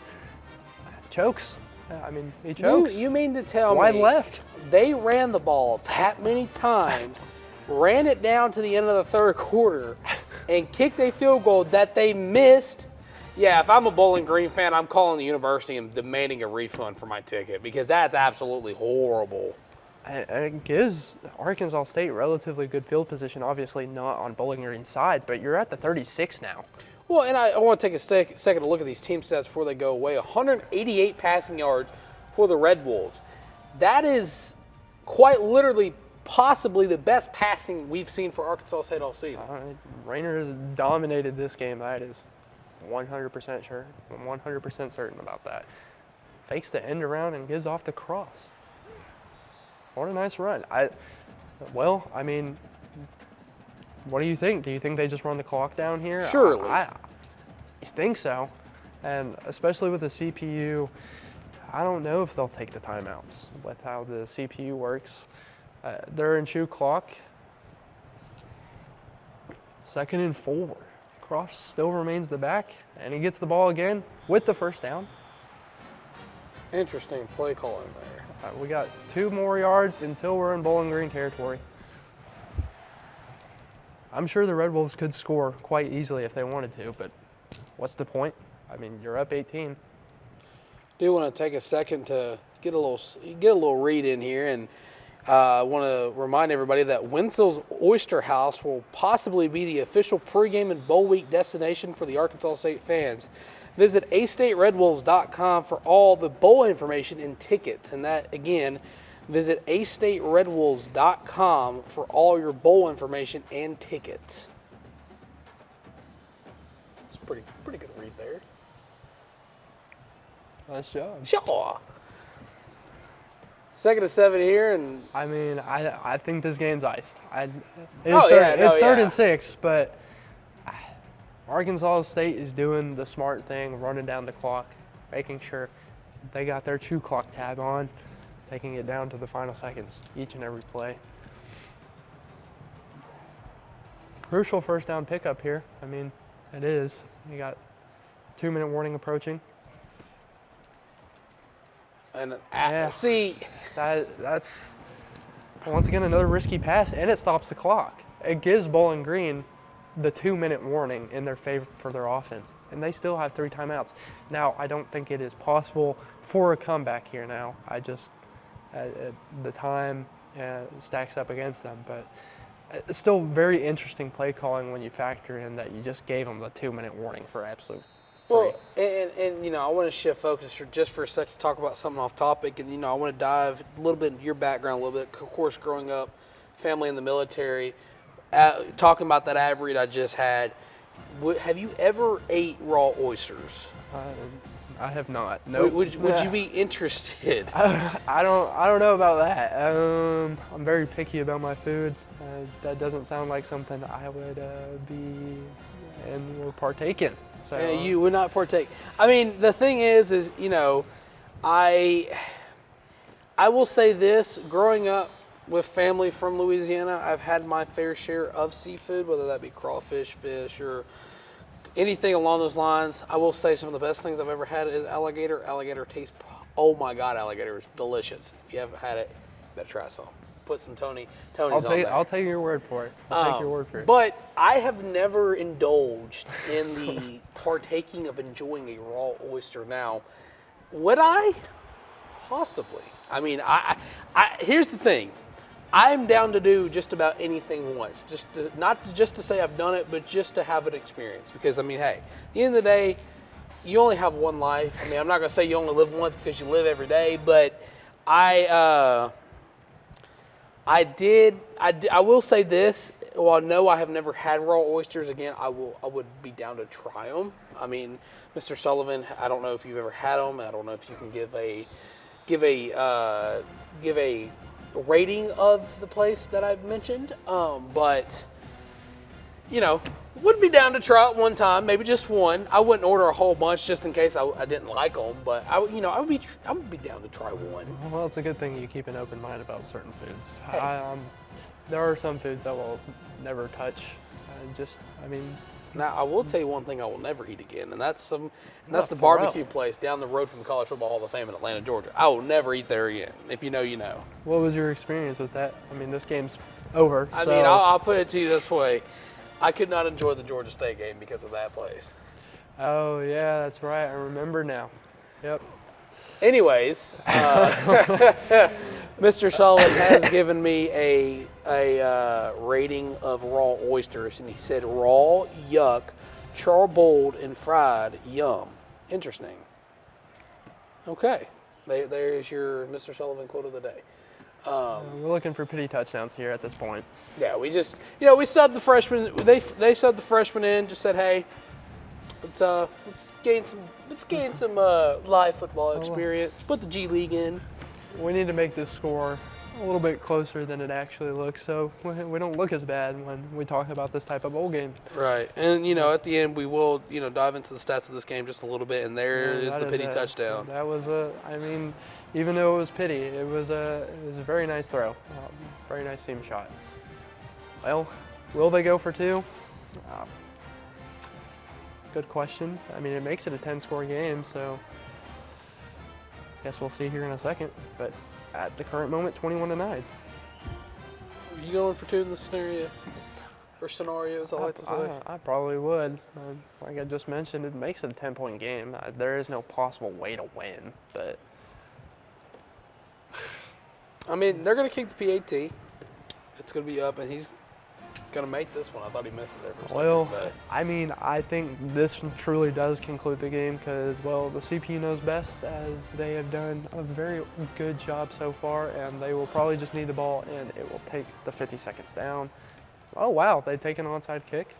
chokes. I mean, he chokes. You mean to tell Wide me left. They ran the ball that many times, ran it down to the end of the third quarter, and kicked a field goal that they missed? Yeah, if I'm a Bowling Green fan, I'm calling the university and demanding a refund for my ticket because that's absolutely horrible. It gives Arkansas State relatively good field position, obviously not on Bowling Green's side, but you're at the 36 now. Well, and I want to take a second to look at these team stats before they go away. 188 passing yards for the Red Wolves. That is quite literally possibly the best passing we've seen for Arkansas State all season. Rayner has dominated this game. That is 100% sure. I'm 100% certain about that. Fakes the end around and gives off the cross. What a nice run. I mean, what do you think? Do you think they just run the clock down here? Surely. I think so. And especially with the CPU, I don't know if they'll take the timeouts with how the CPU works. They're in chew clock. 2nd and 4. Cross still remains the back, and he gets the ball again with the first down. Interesting play calling there. We got 2 more yards until we're in Bowling Green territory. I'm sure the Red Wolves could score quite easily if they wanted to, but what's the point? I mean, you're up 18. Do want to take a second to get a little read in here, and I want to remind everybody that Winslow's Oyster House will possibly be the official pregame and bowl week destination for the Arkansas State fans. Visit AStateRedWolves.com for all the bowl information and tickets. And that, again, visit AStateRedWolves.com for all your bowl information and tickets. It's pretty good read there. Nice job. Sure. 2nd and 7 here, and I mean, I think this game's iced. It's 3rd and 6, but Arkansas State is doing the smart thing, running down the clock, making sure they got their chew clock tab on, taking it down to the final seconds each and every play. Crucial first down pickup here. I mean, it is. You got 2-minute warning approaching. And Yeah. see, That's once again another risky pass, and it stops the clock. It gives Bowling Green the 2-minute warning in their favor for their offense, and they still have 3 timeouts. Now, I don't think it is possible for a comeback here now. I just, the time stacks up against them, but it's still very interesting play calling when you factor in that you just gave them the 2-minute warning for absolute. well, and you know, I want to shift focus for a second to talk about something off topic, and you know, I want to dive a little bit into your background a little bit. Of course, growing up, family in the military. Talking about that ad read I just had, have you ever ate raw oysters? I have not. No. Would you be interested? I don't know about that. I'm very picky about my food. That doesn't sound like something I would be and or partake in. So you would not partake. I mean, the thing is you know, I will say this: growing up with family from Louisiana, I've had my fair share of seafood, whether that be crawfish, fish, or anything along those lines. I will say some of the best things I've ever had is alligator. Alligator tastes, oh my God, alligator is delicious. If you haven't had it, Better try some. Put some Tony's I'll on there. I'll take your word for it. I'll take your word for it. But I have never indulged in the partaking of enjoying a raw oyster. Now, would I? Possibly. I mean, I here's the thing. I'm down to do just about anything once. Not just to say I've done it, but just to have an experience. Because, I mean, hey, at the end of the day, you only have one life. I mean, I'm not going to say you only live once because you live every day, but I will say this. While no, I have never had raw oysters. Again, I would be down to try them. I mean, Mr. Sullivan, I don't know if you've ever had them. I don't know if you can give a rating of the place that I've mentioned. But you know, would be down to try it one time, maybe just one. I wouldn't order a whole bunch just in case I didn't like them. But I would be down to try one. Well, it's a good thing you keep an open mind about certain foods. Hey. There are some foods I will never touch. Now, I will tell you one thing I will never eat again, and that's the for barbecue real? place down the road from the College Football Hall of Fame in Atlanta, Georgia. I will never eat there again. If you know, you know. What was your experience with that? I mean, this game's over. I mean, I'll put it to you this way. I could not enjoy the Georgia State game because of that place. Oh, yeah, that's right. I remember now. Yep. Anyways, Mr. Sullivan has given me a rating of raw oysters, and he said raw, yuck, charbroiled and fried, yum. Interesting. Okay, there's your Mr. Sullivan quote of the day. We're looking for pity touchdowns here at this point. Yeah, we just, we subbed the freshmen. They subbed the freshmen in. Just said, hey, let's gain some live football experience. Put the G League in. We need to make this score a little bit closer than it actually looks, so we don't look as bad when we talk about this type of bowl game. Right, and at the end we will dive into the stats of this game just a little bit, and there is the pity touchdown. That was even though it was pity, it was a very nice throw, very nice seam shot. Well, will they go for two? Good question. I mean, it makes it a 10-score game, so I guess we'll see here in a second. But at the current moment, 21-9. Are you going for two in this scenario? Or scenarios, I like to say? I probably would. Like I just mentioned, it makes it a 10-point game. There is no possible way to win, but I mean, they're going to kick the PAT. It's going to be up, and he's going to make this one. I thought he missed it there for a second. Well, I mean, I think this truly does conclude the game because, well, the CPU knows best, as they have done a very good job so far, and they will probably just need the ball, and it will take the 50 seconds down. Oh, wow, they take an onside kick.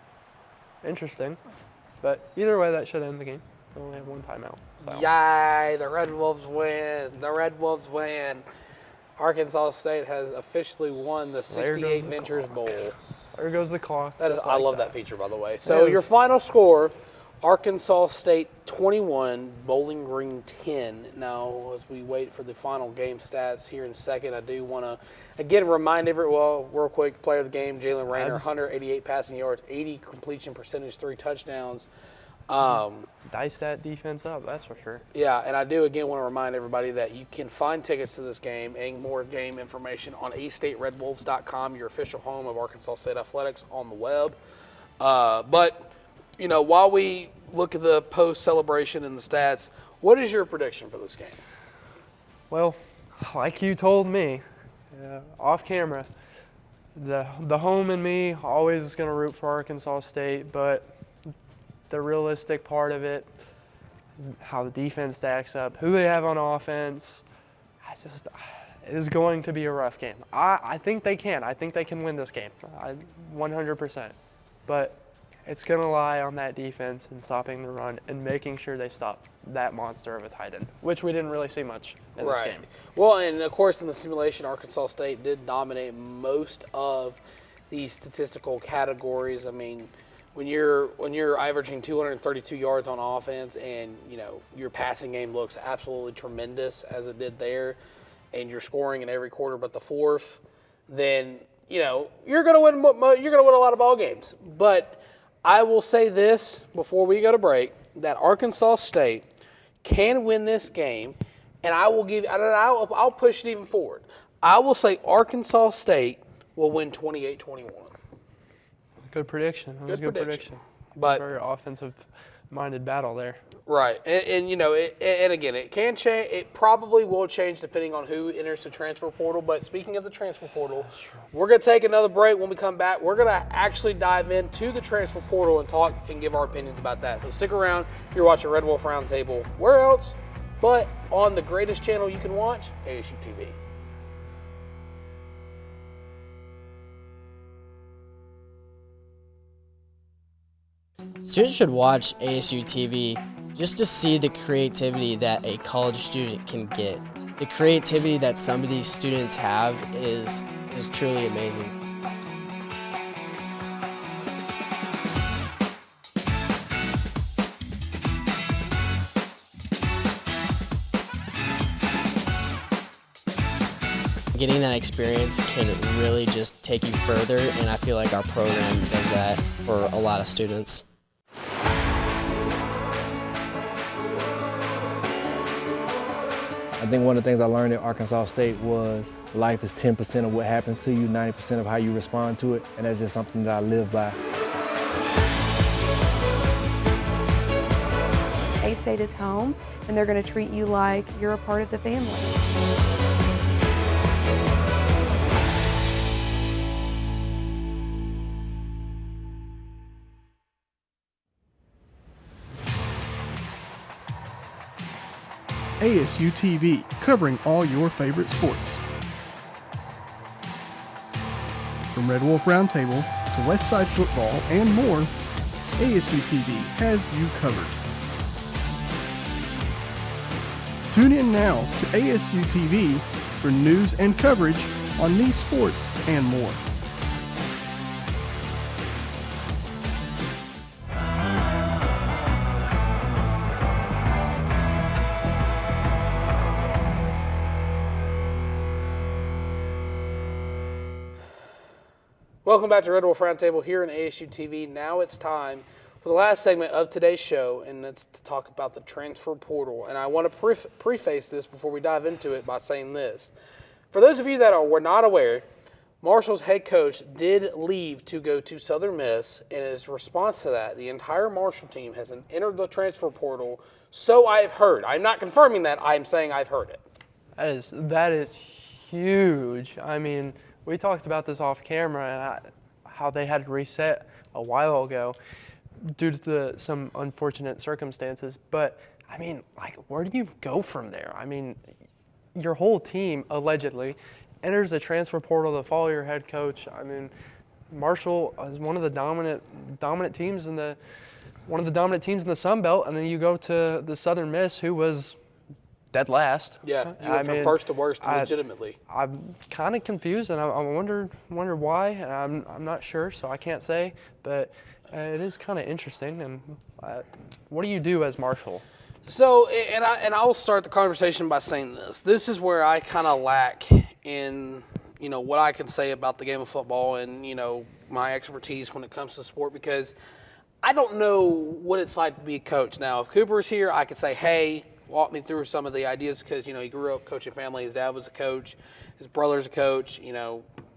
Interesting. But either way, that should end the game. They only have one timeout. So. Yay, the Red Wolves win. The Red Wolves win. Arkansas State has officially won the 68 Ventures Bowl. There goes the clock. I love that feature, by the way. So your final score, Arkansas State 21, Bowling Green 10. Now, as we wait for the final game stats here in a second, I do want to, again, remind real quick, player of the game, Jalen Rayner, 188 passing yards, 80 completion percentage, 3 touchdowns. Dice that defense up, that's for sure. Yeah, and I do, again, want to remind everybody that you can find tickets to this game and more game information on AStateRedWolves.com, your official home of Arkansas State Athletics on the web. But, while we look at the post-celebration and the stats, what is your prediction for this game? Well, like you told me, off camera, the home in me always is going to root for Arkansas State, but the realistic part of it, how the defense stacks up, who they have on offense, it is going to be a rough game. I think they can. I think they can win this game, 100%. But it's going to lie on that defense and stopping the run and making sure they stop that monster of a tight end, which we didn't really see much in this game. Well, and of course in the simulation, Arkansas State did dominate most of these statistical categories. I mean, when you're averaging 232 yards on offense and, your passing game looks absolutely tremendous as it did there, and you're scoring in every quarter but the fourth, then, you're going to win a lot of ball games. But I will say this before we go to break, that Arkansas State can win this game, and I'll push it even forward. I will say Arkansas State will win 28-21. Good prediction. That was a good prediction. But very offensive-minded battle there. Right, and you know, and again, it can change. It probably will change depending on who enters the transfer portal. But speaking of the transfer portal, we're going to take another break. When we come back, we're going to actually dive into the transfer portal and talk and give our opinions about that. So stick around. You're watching Red Wolf Roundtable. Where else but on the greatest channel you can watch, ASU-TV. Students should watch ASU-TV just to see the creativity that a college student can get. The creativity that some of these students have is truly amazing. Getting that experience can really just take you further, and I feel like our program does that for a lot of students. I think one of the things I learned at Arkansas State was life is 10% of what happens to you, 90% of how you respond to it, and that's just something that I live by. A-State is home, and they're going to treat you like you're a part of the family. ASU-TV, covering all your favorite sports. From Red Wolf Roundtable to Westside football and more, ASU-TV has you covered. Tune in now to ASU-TV for news and coverage on these sports and more. Welcome back to Red Wolf Roundtable here in ASU TV. Now it's time for the last segment of today's show, and that's to talk about the transfer portal. And I want to preface this before we dive into it by saying this. For those of you that were not aware, Marshall's head coach did leave to go to Southern Miss, and in his response to that, the entire Marshall team has entered the transfer portal. So I've heard. I'm not confirming that. I'm saying I've heard it. That is huge. I mean, we talked about this off camera and how they had to reset a while ago due to some unfortunate circumstances. But, I mean, like, where do you go from there? I mean, your whole team, allegedly, enters the transfer portal to follow your head coach. I mean, Marshall is one of the dominant teams in the Sun Belt, and then you go to the Southern Miss, who was dead last. Yeah, you went from first to worst legitimately. I'm kind of confused, and I wonder why. And I'm not sure, so I can't say. But it is kind of interesting. And what do you do as Marshall? So, and I will start the conversation by saying this. This is where I kind of lack in, what I can say about the game of football and, my expertise when it comes to sport, because I don't know what it's like to be a coach. Now, if Cooper's here, I could say, hey, walk me through some of the ideas, because, he grew up coaching family. His dad was a coach. His brother's a coach.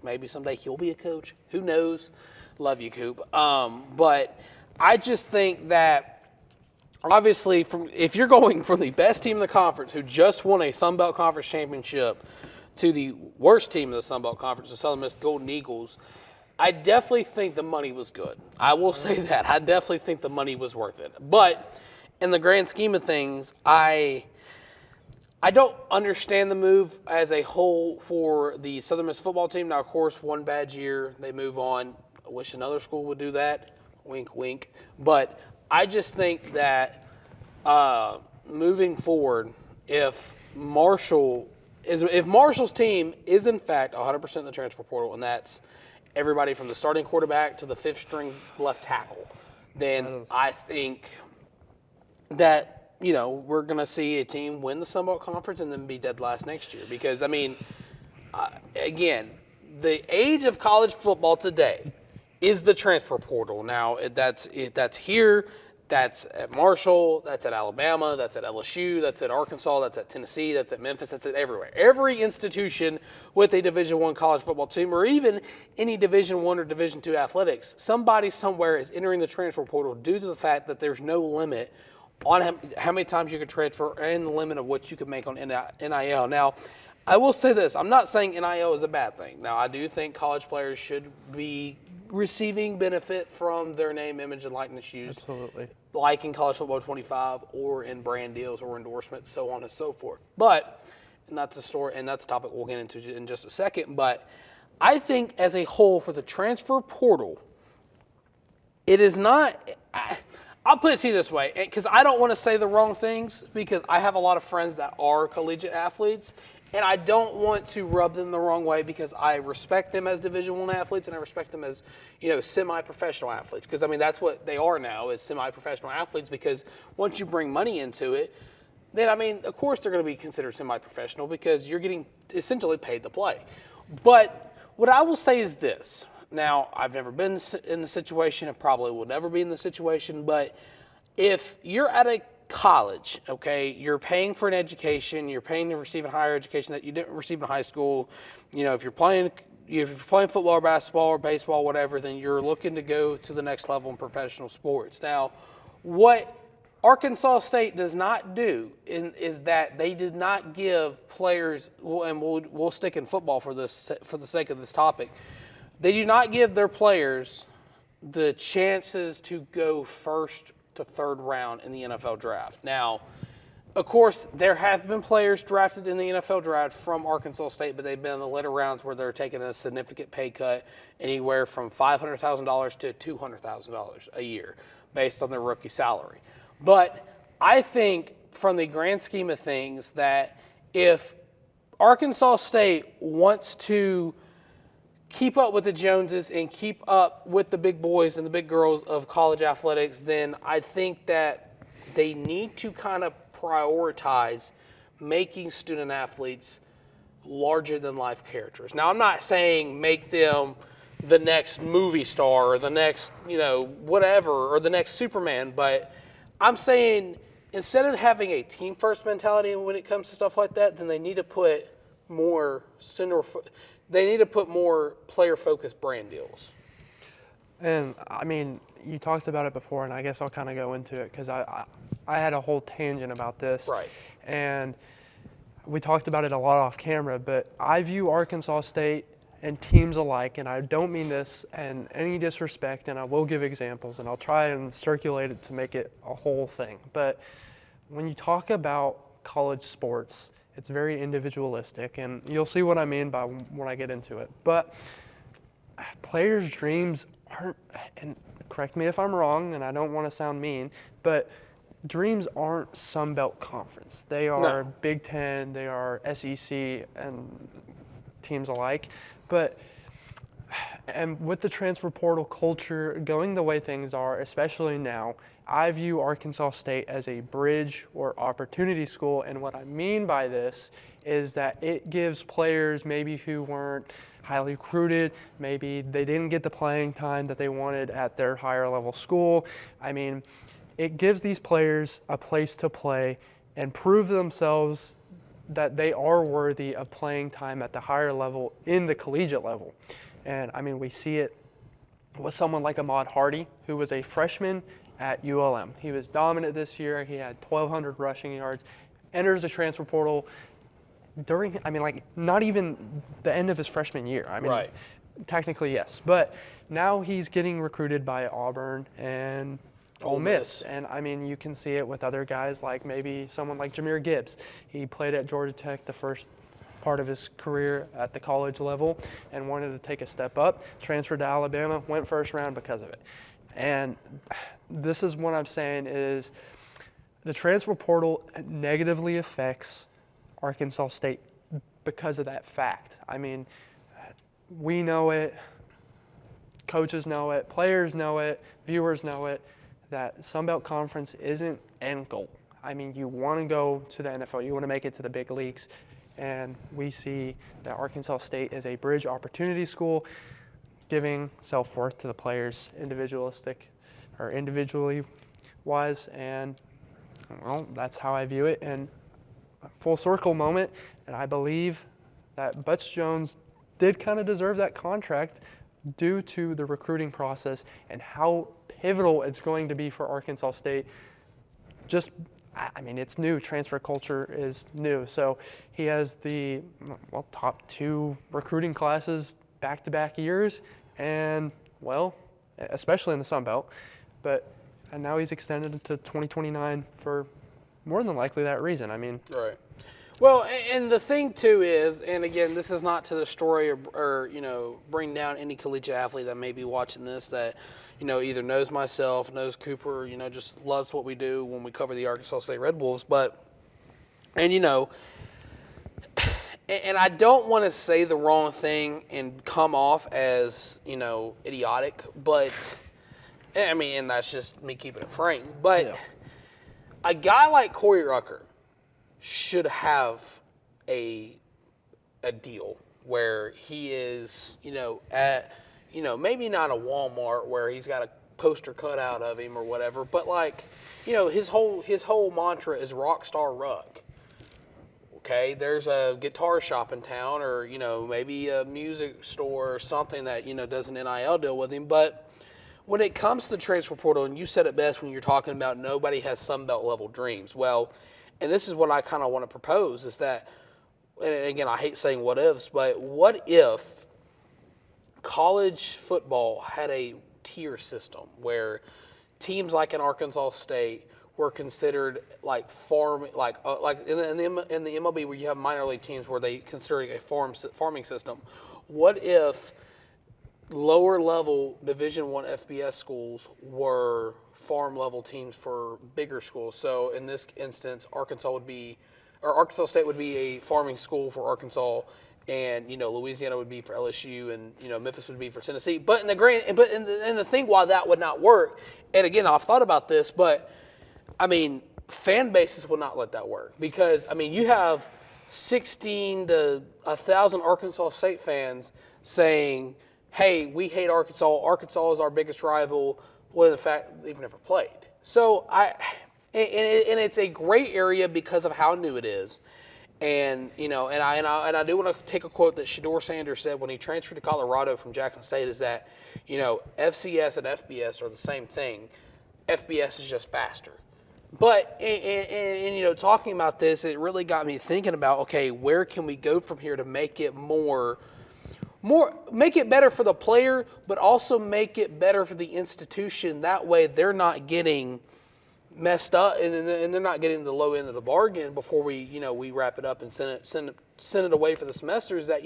Maybe someday he'll be a coach. Who knows? Love you, Coop. But I just think that, obviously, if you're going from the best team in the conference who just won a Sun Belt Conference championship to the worst team in the Sun Belt Conference, the Southern Miss Golden Eagles, I definitely think the money was good. I will say that. I definitely think the money was worth it. But in the grand scheme of things, I don't understand the move as a whole for the Southern Miss football team. Now, of course, one bad year, they move on. I wish another school would do that. Wink, wink. But I just think that moving forward, if Marshall's team is in fact 100% in the transfer portal, and that's everybody from the starting quarterback to the fifth string left tackle, then I think that, we're going to see a team win the Sun Belt Conference and then be dead last next year. Because, again, the age of college football today is the transfer portal. Now, that's here. That's at Marshall, that's at Alabama, that's at LSU, that's at Arkansas, that's at Tennessee, that's at Memphis, that's at everywhere. Every institution with a Division I college football team, or even any Division I or Division II athletics, somebody somewhere is entering the transfer portal due to the fact that there's no limit on how many times you can transfer and the limit of what you can make on NIL. Now, I will say this. I'm not saying NIL is a bad thing. Now, I do think college players should be receiving benefit from their name, image, and likeness used. Absolutely. Like in College Football 25 or in brand deals or endorsements, so on and so forth. But, and that's a story, and that's a topic we'll get into in just a second, but I think as a whole for the transfer portal, it is not I'll put it to you this way, because I don't want to say the wrong things, because I have a lot of friends that are collegiate athletes, and I don't want to rub them the wrong way, because I respect them as Division I athletes, and I respect them as, semi-professional athletes, because that's what they are now, is semi-professional athletes, because once you bring money into it, then of course they're going to be considered semi-professional, because you're getting essentially paid to play. But what I will say is this. Now, I've never been in the situation, and probably will never be in the situation, but if you're at a college, okay, you're paying for an education, you're paying to receive a higher education that you didn't receive in high school, if you're playing football or basketball or baseball, whatever, then you're looking to go to the next level in professional sports. Now, what Arkansas State does not do is that they did not give players, and we'll stick in football for the sake of this topic, they do not give their players the chances to go first to third round in the NFL draft. Now, of course, there have been players drafted in the NFL draft from Arkansas State, but they've been in the later rounds where they're taking a significant pay cut, anywhere from $500,000 to $200,000 a year based on their rookie salary. But I think from the grand scheme of things that if Arkansas State wants to keep up with the Joneses and keep up with the big boys and the big girls of college athletics, then I think that they need to kind of prioritize making student athletes larger than life characters. Now, I'm not saying make them the next movie star or the next, whatever, or the next Superman, but I'm saying instead of having a team first mentality when it comes to stuff like that, then they need to put more player-focused brand deals. And, you talked about it before, and I guess I'll kind of go into it because I had a whole tangent about this. Right. And we talked about it a lot off camera, but I view Arkansas State and teams alike, and I don't mean this in any disrespect, and I will give examples, and I'll try and circulate it to make it a whole thing. But when you talk about college sports, it's very individualistic, and you'll see what I mean by when I get into it. But players' dreams aren't, and correct me if I'm wrong, and I don't want to sound mean, but dreams aren't Sun Belt Conference. They are No. Big Ten, they are SEC, and teams alike. And with the transfer portal culture going the way things are, especially now, I view Arkansas State as a bridge or opportunity school, and what I mean by this is that it gives players maybe who weren't highly recruited, maybe they didn't get the playing time that they wanted at their higher level school. It gives these players a place to play and prove themselves that they are worthy of playing time at the higher level in the collegiate level. And we see it with someone like Ahmad Hardy, who was a freshman at ULM. He was dominant this year. He had 1,200 rushing yards, enters the transfer portal during, not even the end of his freshman year. Right. Technically, yes. But now he's getting recruited by Auburn and Ole Miss. And, you can see it with other guys like maybe someone like Jahmyr Gibbs. He played at Georgia Tech the first part of his career at the college level and wanted to take a step up. Transferred to Alabama, went first round because of it. And this is what I'm saying is the transfer portal negatively affects Arkansas State because of that fact. We know it, coaches know it, players know it, viewers know it, that Sun Belt Conference isn't end goal. You want to go to the NFL, you want to make it to the big leagues, and we see that Arkansas State is a bridge opportunity school, giving self-worth to the players individually was, and well, that's how I view it. And a full circle moment, and I believe that Butch Jones did kind of deserve that contract due to the recruiting process and how pivotal it's going to be for Arkansas State. Just, I mean, it's new. Transfer culture is new. So he has the top 2 recruiting classes back-to-back years, and well, especially in the Sun Belt. And now he's extended it to 2029 for more than likely that reason. I mean, right. Well, and the thing too is, and again, this is not to destroy or bring down any collegiate athlete that may be watching this that either knows myself, knows Cooper, just loves what we do when we cover the Arkansas State Red Wolves. And I don't want to say the wrong thing and come off as idiotic, but I mean, and that's just me keeping it frank. But a guy like Corey Rucker should have a deal where he is, at, maybe not a Walmart where he's got a poster cut out of him or whatever, but like, his whole mantra is Rockstar Ruck. Okay, there's a guitar shop in town, or maybe a music store or something that does an NIL deal with him. But when it comes to the transfer portal, and you said it best when you're talking about nobody has Sun Belt level dreams. Well, and this is what I kind of want to propose is that, and again, I hate saying what ifs, but what if college football had a tier system where teams like in Arkansas State were considered like farm, like in the MLB where you have minor league teams where they consider it a farming system. What if lower level Division I FBS schools were farm level teams for bigger schools? So in this instance, Arkansas State would be a farming school for Arkansas, and Louisiana would be for LSU, and Memphis would be for Tennessee. But in the thing why that would not work, and again I've thought about this, but I mean fan bases will not let that work, because I mean you have 16 to 1,000 Arkansas State fans saying, hey, we hate Arkansas. Arkansas is our biggest rival. Well, in fact, they've never played. So and it's a gray area because of how new it is. And and I do want to take a quote that Shedeur Sanders said when he transferred to Colorado from Jackson State, is that FCS and FBS are the same thing. FBS is just faster. But and talking about this, it really got me thinking about, okay, where can we go from here to make it make it better for the player, but also make it better for the institution. That way they're not getting messed up and they're not getting the low end of the bargain before we wrap it up and send it away for the semester. Is that,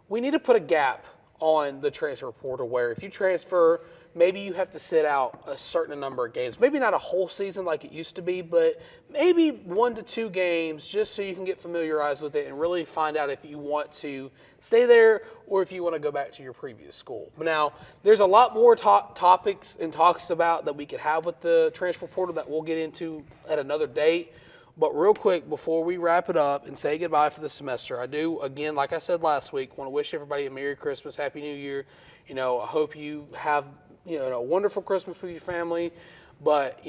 we need to put a gap on the transfer portal where if you transfer, maybe you have to sit out a certain number of games. Maybe not a whole season like it used to be, but maybe 1 to 2 games just so you can get familiarized with it and really find out if you want to stay there or if you want to go back to your previous school. But now, there's a lot more topics and talks about that we could have with the transfer portal that we'll get into at another date. But real quick, before we wrap it up and say goodbye for the semester, I do, again, like I said last week, want to wish everybody a Merry Christmas, Happy New Year. I hope you have a wonderful Christmas with your family. But,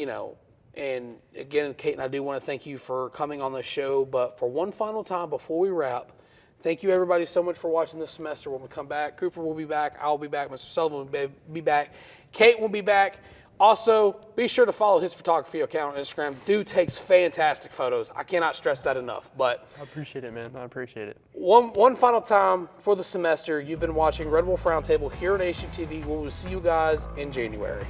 and again, Caton, I do want to thank you for coming on the show. But for one final time before we wrap, thank you everybody so much for watching this semester. When we come back, Cooper will be back, I'll be back, Mr. Sullivan will be back, Kate will be back. Also, be sure to follow his photography account on Instagram. Dude takes fantastic photos. I cannot stress that enough. But I appreciate it, man. I appreciate it. One final time for the semester, you've been watching Red Wolf Roundtable here on ASU-TV. We will see you guys in January.